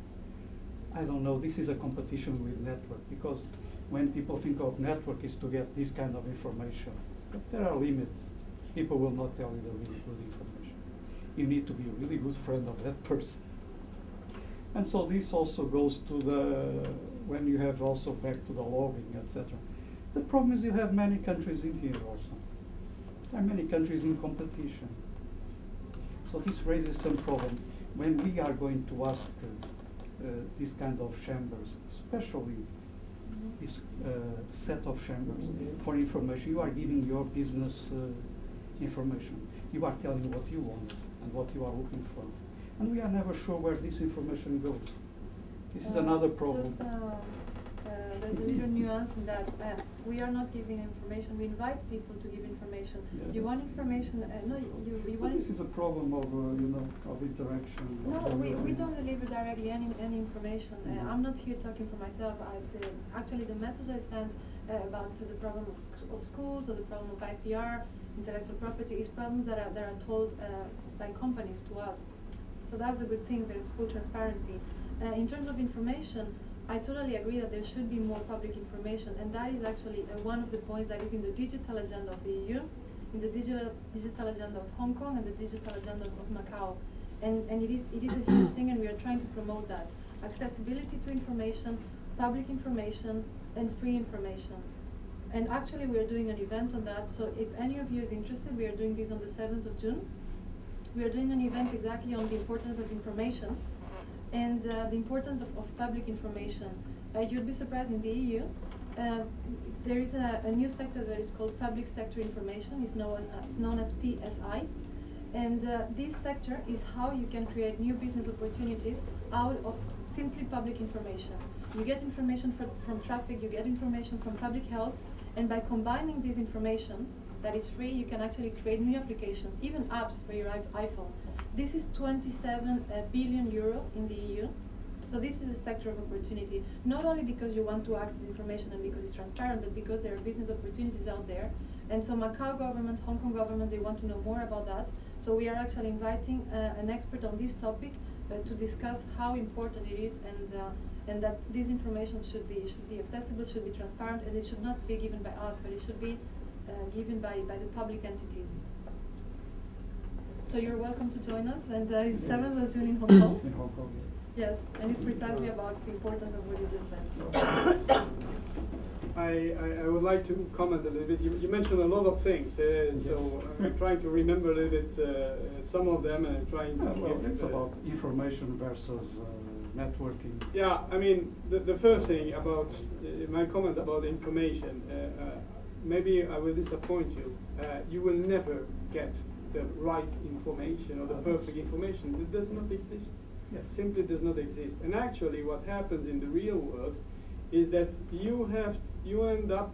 I don't know, this is a competition with network, because when people think of network is to get this kind of information, but there are limits. People will not tell you the really good information. You need to be a really good friend of that person. And so this also goes to when you have also back to the lobbying, etc. The problem is you have many countries in here also. There are many countries in competition. So this raises some problem. When we are going to ask this kind of chambers, especially this set of chambers for information, you are giving your business information. You are telling what you want and what you are looking for. And we are never sure where this information goes. This is another problem. There's a little nuance in that we are not giving information. We invite people to give information. Yes. You want information? No, you want. This is a problem of of interaction. No, we don't deliver directly any information. I'm not here talking for myself. Actually, the message I sent about the problem of schools or the problem of IPR, intellectual property, is problems that are told by companies to us. So that's a good thing. There's full transparency. In terms of information, I totally agree that there should be more public information, and that is actually one of the points that is in the digital agenda of the EU, in the digital agenda of Hong Kong and the digital agenda of Macau. And it is a huge thing, and we are trying to promote that. Accessibility to information, public information, and free information. And actually we are doing an event on that, so if any of you is interested, we are doing this on the 7th of June. We are doing an event exactly on the importance of information and the importance of public information. You'd be surprised, in the EU, there is a new sector that is called public sector information. It's known as PSI. And this sector is how you can create new business opportunities out of simply public information. You get information from traffic, you get information from public health, and by combining this information that is free, you can actually create new applications, even apps for your iPhone. This is 27 billion euro in the EU. So this is a sector of opportunity, not only because you want to access information and because it's transparent, but because there are business opportunities out there. And so Macau government, Hong Kong government, they want to know more about that. So we are actually inviting an expert on this topic to discuss how important it is, and that this information should be accessible, should be transparent, and it should not be given by us, but it should be given by the public entities. So you're welcome to join us, and it's 7th of June in Hong Kong. In Hong Kong, Yes, and it's precisely about the importance of what you just said. I would like to comment a little bit. You mentioned a lot of things, so I'm trying to remember a little bit some of them, and I'm trying to well, it's about information versus networking. Yeah, I mean, the first thing about my comment about information, maybe I will disappoint you. You will never get the right information or the perfect information. It does not exist. Yeah. Simply does not exist. And actually what happens in the real world is that you end up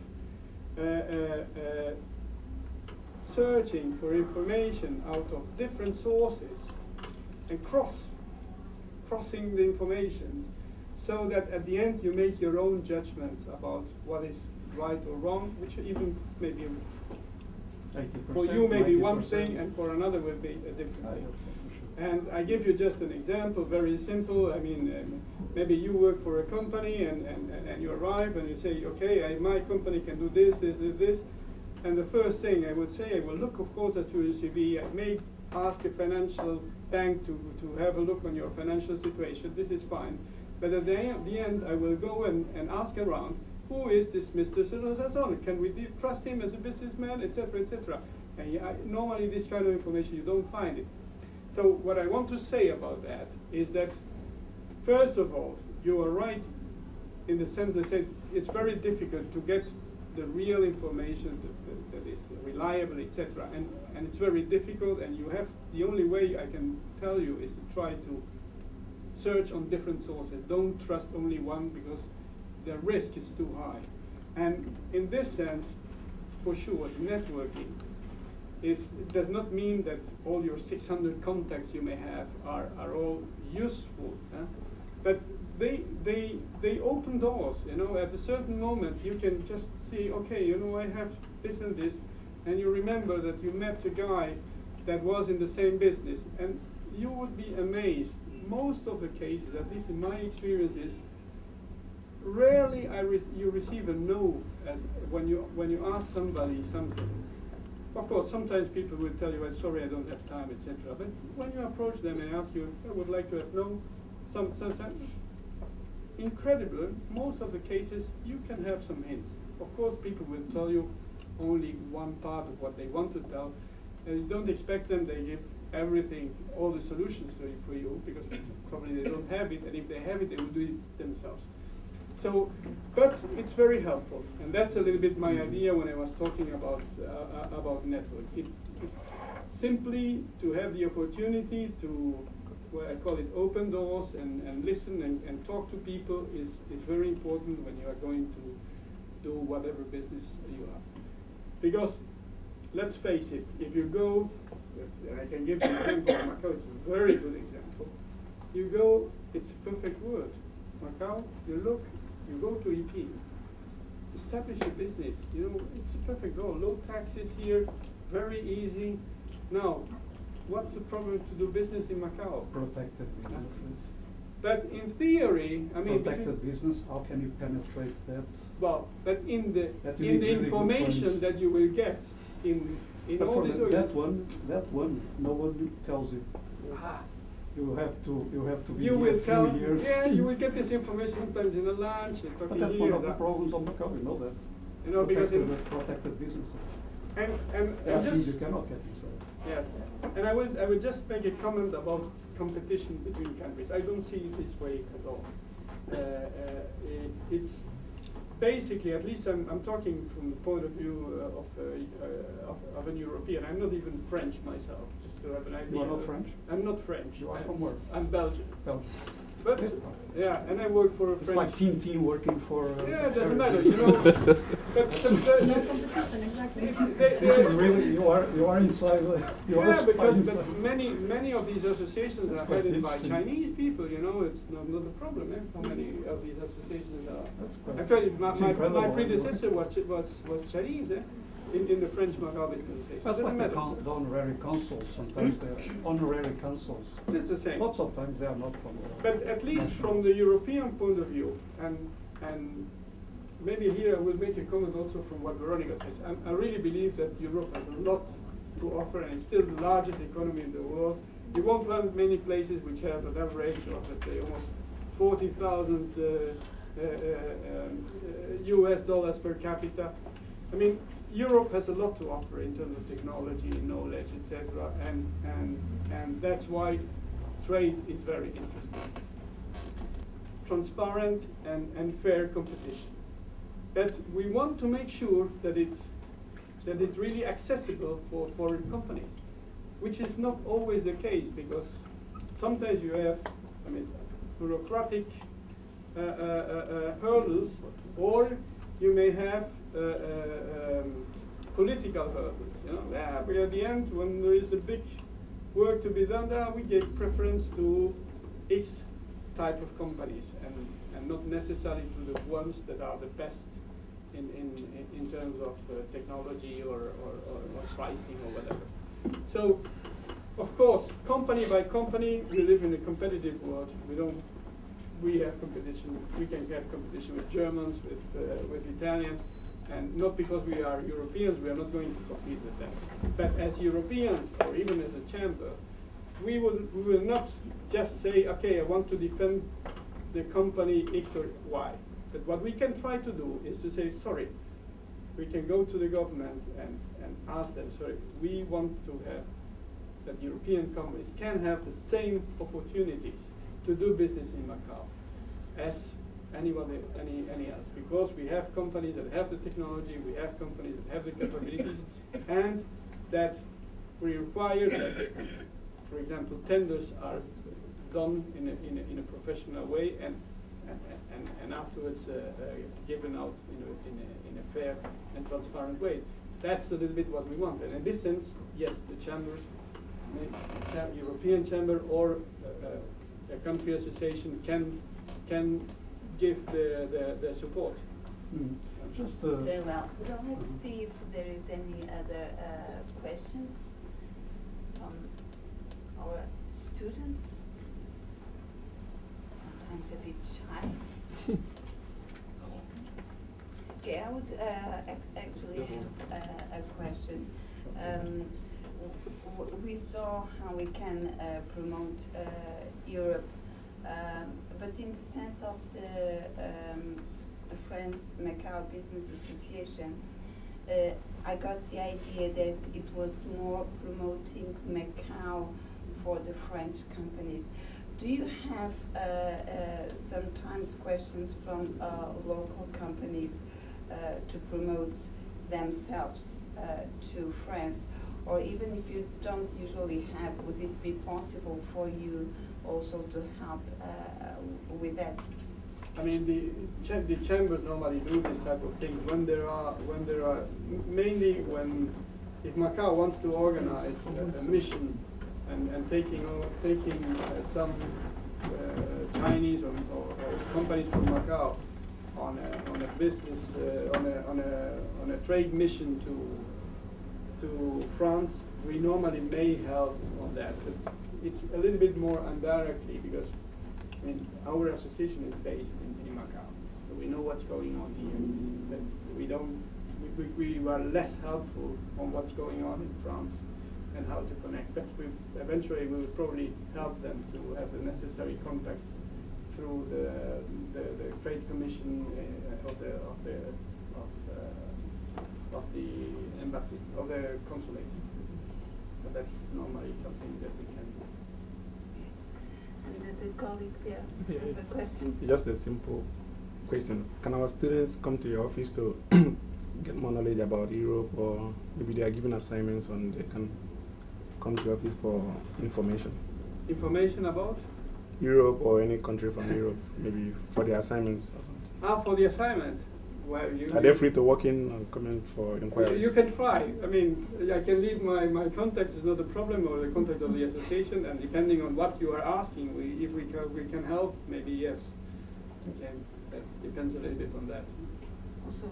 searching for information out of different sources and crossing the information, so that at the end you make your own judgments about what is right or wrong, which even maybe for you may be one thing and for another will be a different thing. And I give you just an example, very simple. I mean, maybe you work for a company and you arrive and you say, okay, my company can do this, this, this, this. And the first thing I would say, I will look, of course, at your CV. I may ask a financial bank to have a look on your financial situation. This is fine. But at the end, I will go and ask around, who is this Mr. So-and-so? Can we trust him as a businessman, etc., etc.? And normally this kind of information, you don't find it. So what I want to say about that is that, first of all, you are right in the sense that it's very difficult to get the real information that is reliable, etc. And it's very difficult, and you have, the only way I can tell you is to try to search on different sources. Don't trust only one, because the risk is too high. And in this sense, for sure, networking does not mean that all your 600 contacts you may have are all useful, but they open doors. You know, at a certain moment you can just see, okay, you know, I have this and this, and you remember that you met a guy that was in the same business, and you would be amazed. Most of the cases, at least in my experiences, rarely you receive a no as when you ask somebody something. Of course, sometimes people will tell you, "I'm sorry, I don't have time," etc. But when you approach them and ask you, "I would like to have some incredible," most of the cases you can have some hints. Of course, people will tell you only one part of what they want to tell, and you don't expect them. They give everything, all the solutions for you, because probably they don't have it, and if they have it, they will do it themselves. So, but it's very helpful, and that's a little bit my idea when I was talking about network. It's simply to have the opportunity to, well, I call it open doors, and listen and talk to people is very important when you are going to do whatever business you have. Because let's face it, if you go, and I can give you an example of Macau, it's a very good example. You go, it's a perfect word. Macau, you look, you go to EP, establish a business, you know, it's a perfect goal. Low taxes here, very easy. Now, what's the problem to do business in Macau? Protected businesses. But in theory, I mean, protected business, how can you penetrate that? Well, but in the really information that you will get in in But all for these that one, no one tells you. Ah, You have to be you here will a few tell, years. yeah, you will get this information sometimes in a lunch, and But talking that's here, one of the that. problems of Macao, you know that. You know, because protected businesses. and There are things just you cannot get inside. yeah, and I would just make a comment about competition between countries. I don't see it this way at all. It's basically, at least I'm talking from the point of view of an European. I'm not even French myself, just to have an idea. You are not French? I'm not French. You are from where? I'm Belgian. Belgium. But Yes. yeah, and I work for a It's French. like team working for. Yeah, it doesn't Paris. matter, you know. But No competition, exactly. This is really you are inside. You are yeah, spy because inside. but many of these associations That's are quite headed by interesting. Chinese people. You know, it's not a problem. How many of these associations are? That's quite- Actually, it's my incredible. predecessor was Chinese. In the French Macao Business Association. That's Doesn't like matter. the honorary consuls. Sometimes they're honorary consuls. It's the same. Lots of times they are not from. But at least from the European point of view, and maybe here I will make a comment also from what Veronica says. I really believe that Europe has a lot to offer, and it's still the largest economy in the world. You won't find many places which have an average of, let's say, almost 40,000 US dollars per capita. I mean, Europe has a lot to offer in terms of technology, knowledge, etc., and that's why trade is very interesting. Transparent and fair competition. That we want to make sure that it's really accessible for foreign companies, which is not always the case, because sometimes you have, I mean, bureaucratic hurdles, or you may have political hurdles. You know, but at the end, when there is a big work to be done, we give preference to X type of companies, and not necessarily to the ones that are the best in terms of technology or pricing or whatever. So, of course, company by company, we live in a competitive world. We have competition. We can have competition with Germans, with Italians, and not because we are Europeans, we are not going to compete with them. But as Europeans, or even as a chamber, we will not just say, okay, I want to defend the company X or Y. But what we can try to do is to say, sorry, we can go to the government and ask them, sorry, we want to have that European companies can have the same opportunities to do business in Macau as any else, because we have companies that have the technology, we have companies that have the capabilities, and that we require that, for example, tenders are done in a professional way, and afterwards given out in a fair and transparent way. That's a little bit what we want, and in this sense, yes, the chambers, European chamber or a country association can give the support. Mm. Just Very well. Well, let's see if there is any other questions from our students. Sometimes a bit shy. Okay, I would actually have a question. We saw how we can promote Europe, but in the sense of the France Macao Business Association, I got the idea that it was more promoting Macao for the French companies. Do you have sometimes questions from local companies to promote themselves to France? Or even if you don't usually have, would it be possible for you also to help with that? I mean, the chambers normally do this type of thing when there are mainly when if Macau wants to organize a mission and taking some Chinese or companies from Macau on a business on a trade mission to France, we normally may help on that, but it's a little bit more indirectly, because I mean, our association is based in Macau, so we know what's going on here, but we don't we were less helpful on what's going on in France and how to connect. But eventually we will probably help them to have the necessary contacts through the Trade Commission of the embassy, of the consulate. But that's normally something that we can do. And the colleague there, have a question? Just a simple question. Can our students come to your office to get more knowledge about Europe, or maybe they are given assignments and they can come to your office for information? Information about? Europe or any country from Europe, maybe for the assignments or something. For the assignment. Well, are they free to walk in and come in for inquiries? You can try. I mean, I can leave my contacts, is not a problem, or the contact of the association, and depending on what you are asking, if we can help, maybe yes. Okay, that depends a little bit on that. Also,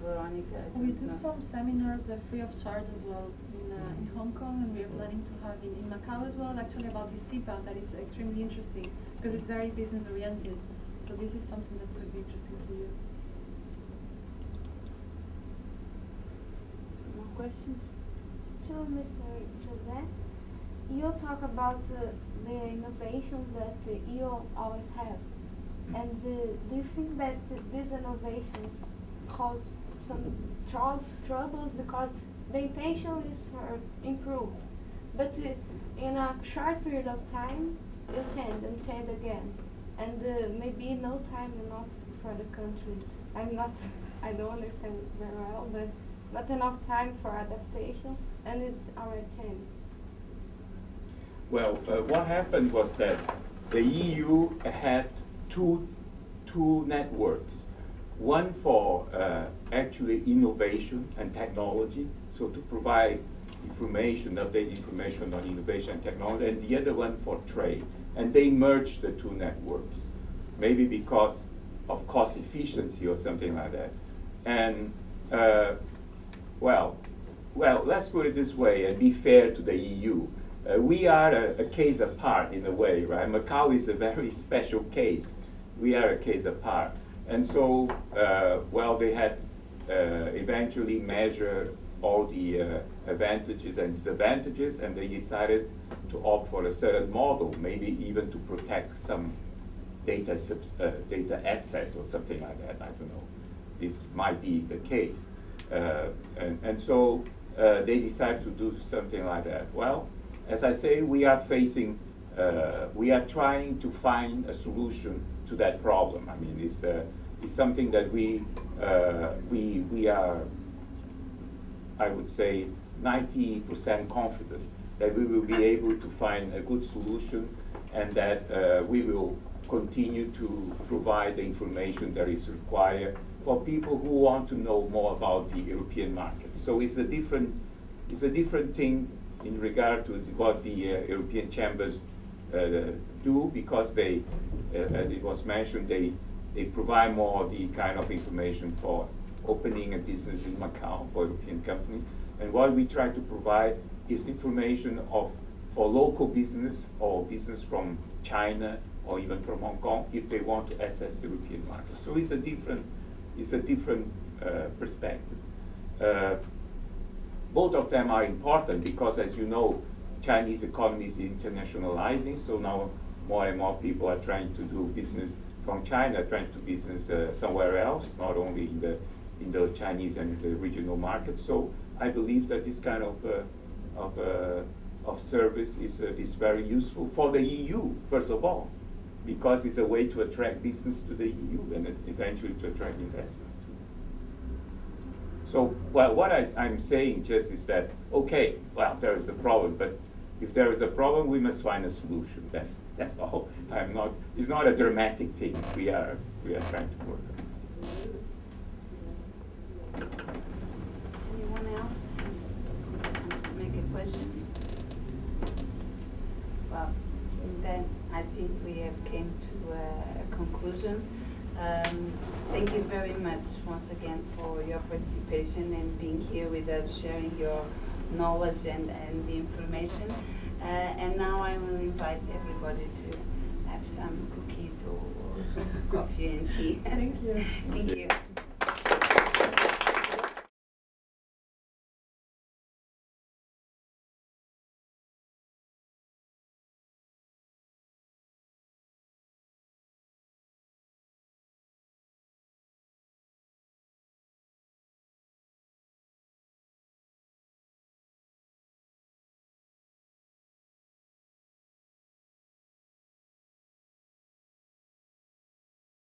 Veronica. We do some seminars free of charge as well in Hong Kong, and we are planning to have in Macao as well, actually about the SIPA, that is extremely interesting because it's very business oriented. So this is something that could be interesting for you. Some more questions? To Mr. José, you talk about the innovations that you always have. And do you think that these innovations cause some troubles because the intention is for improve, but in a short period of time you change again, and maybe no time enough for the countries. I don't understand very well, but not enough time for adaptation, and it's already changed. Well, what happened was that the EU had two networks. One for actually innovation and technology, so to provide information, update information on innovation and technology, and the other one for trade. And they merged the two networks, maybe because of cost efficiency or something like that. And well, let's put it this way and be fair to the EU. We are a case apart in a way, right? Macau is a very special case. We are a case apart. And so, well, they had eventually measured all the advantages and disadvantages, and they decided to opt for a certain model, maybe even to protect some data assets or something like that. I don't know. This might be the case. And so they decided to do something like that. Well, as I say, we are trying to find a solution to that problem. I mean, it's something that we are, I would say, 90% confident that we will be able to find a good solution, and that we will continue to provide the information that is required for people who want to know more about the European market. So it's a different thing in regard to what the European chambers do, because they, as it was mentioned, they provide more the kind of information for opening a business in Macau for European companies. And what we try to provide is information for local business or business from China or even from Hong Kong if they want to access the European market. So it's a different perspective. Both of them are important because, as you know, Chinese economy is internationalizing, so now more and more people are trying to do business from China, trying to do business somewhere else, not only in the Chinese and the regional market. So I believe that this kind of service is very useful for the EU, first of all, because it's a way to attract business to the EU and eventually to attract investment. So, well, what I'm saying just is that, okay, well, there is a problem, but if there is a problem, we must find a solution. That's all. It's not a dramatic thing. We are trying to work on it. Anyone else wants to make a question? Well, then I think we have came to a conclusion. Thank you very much once again for your participation and being here with us, sharing your knowledge and the information. And now I will invite everybody to have some cookies or coffee and tea. Thank you. Thank you.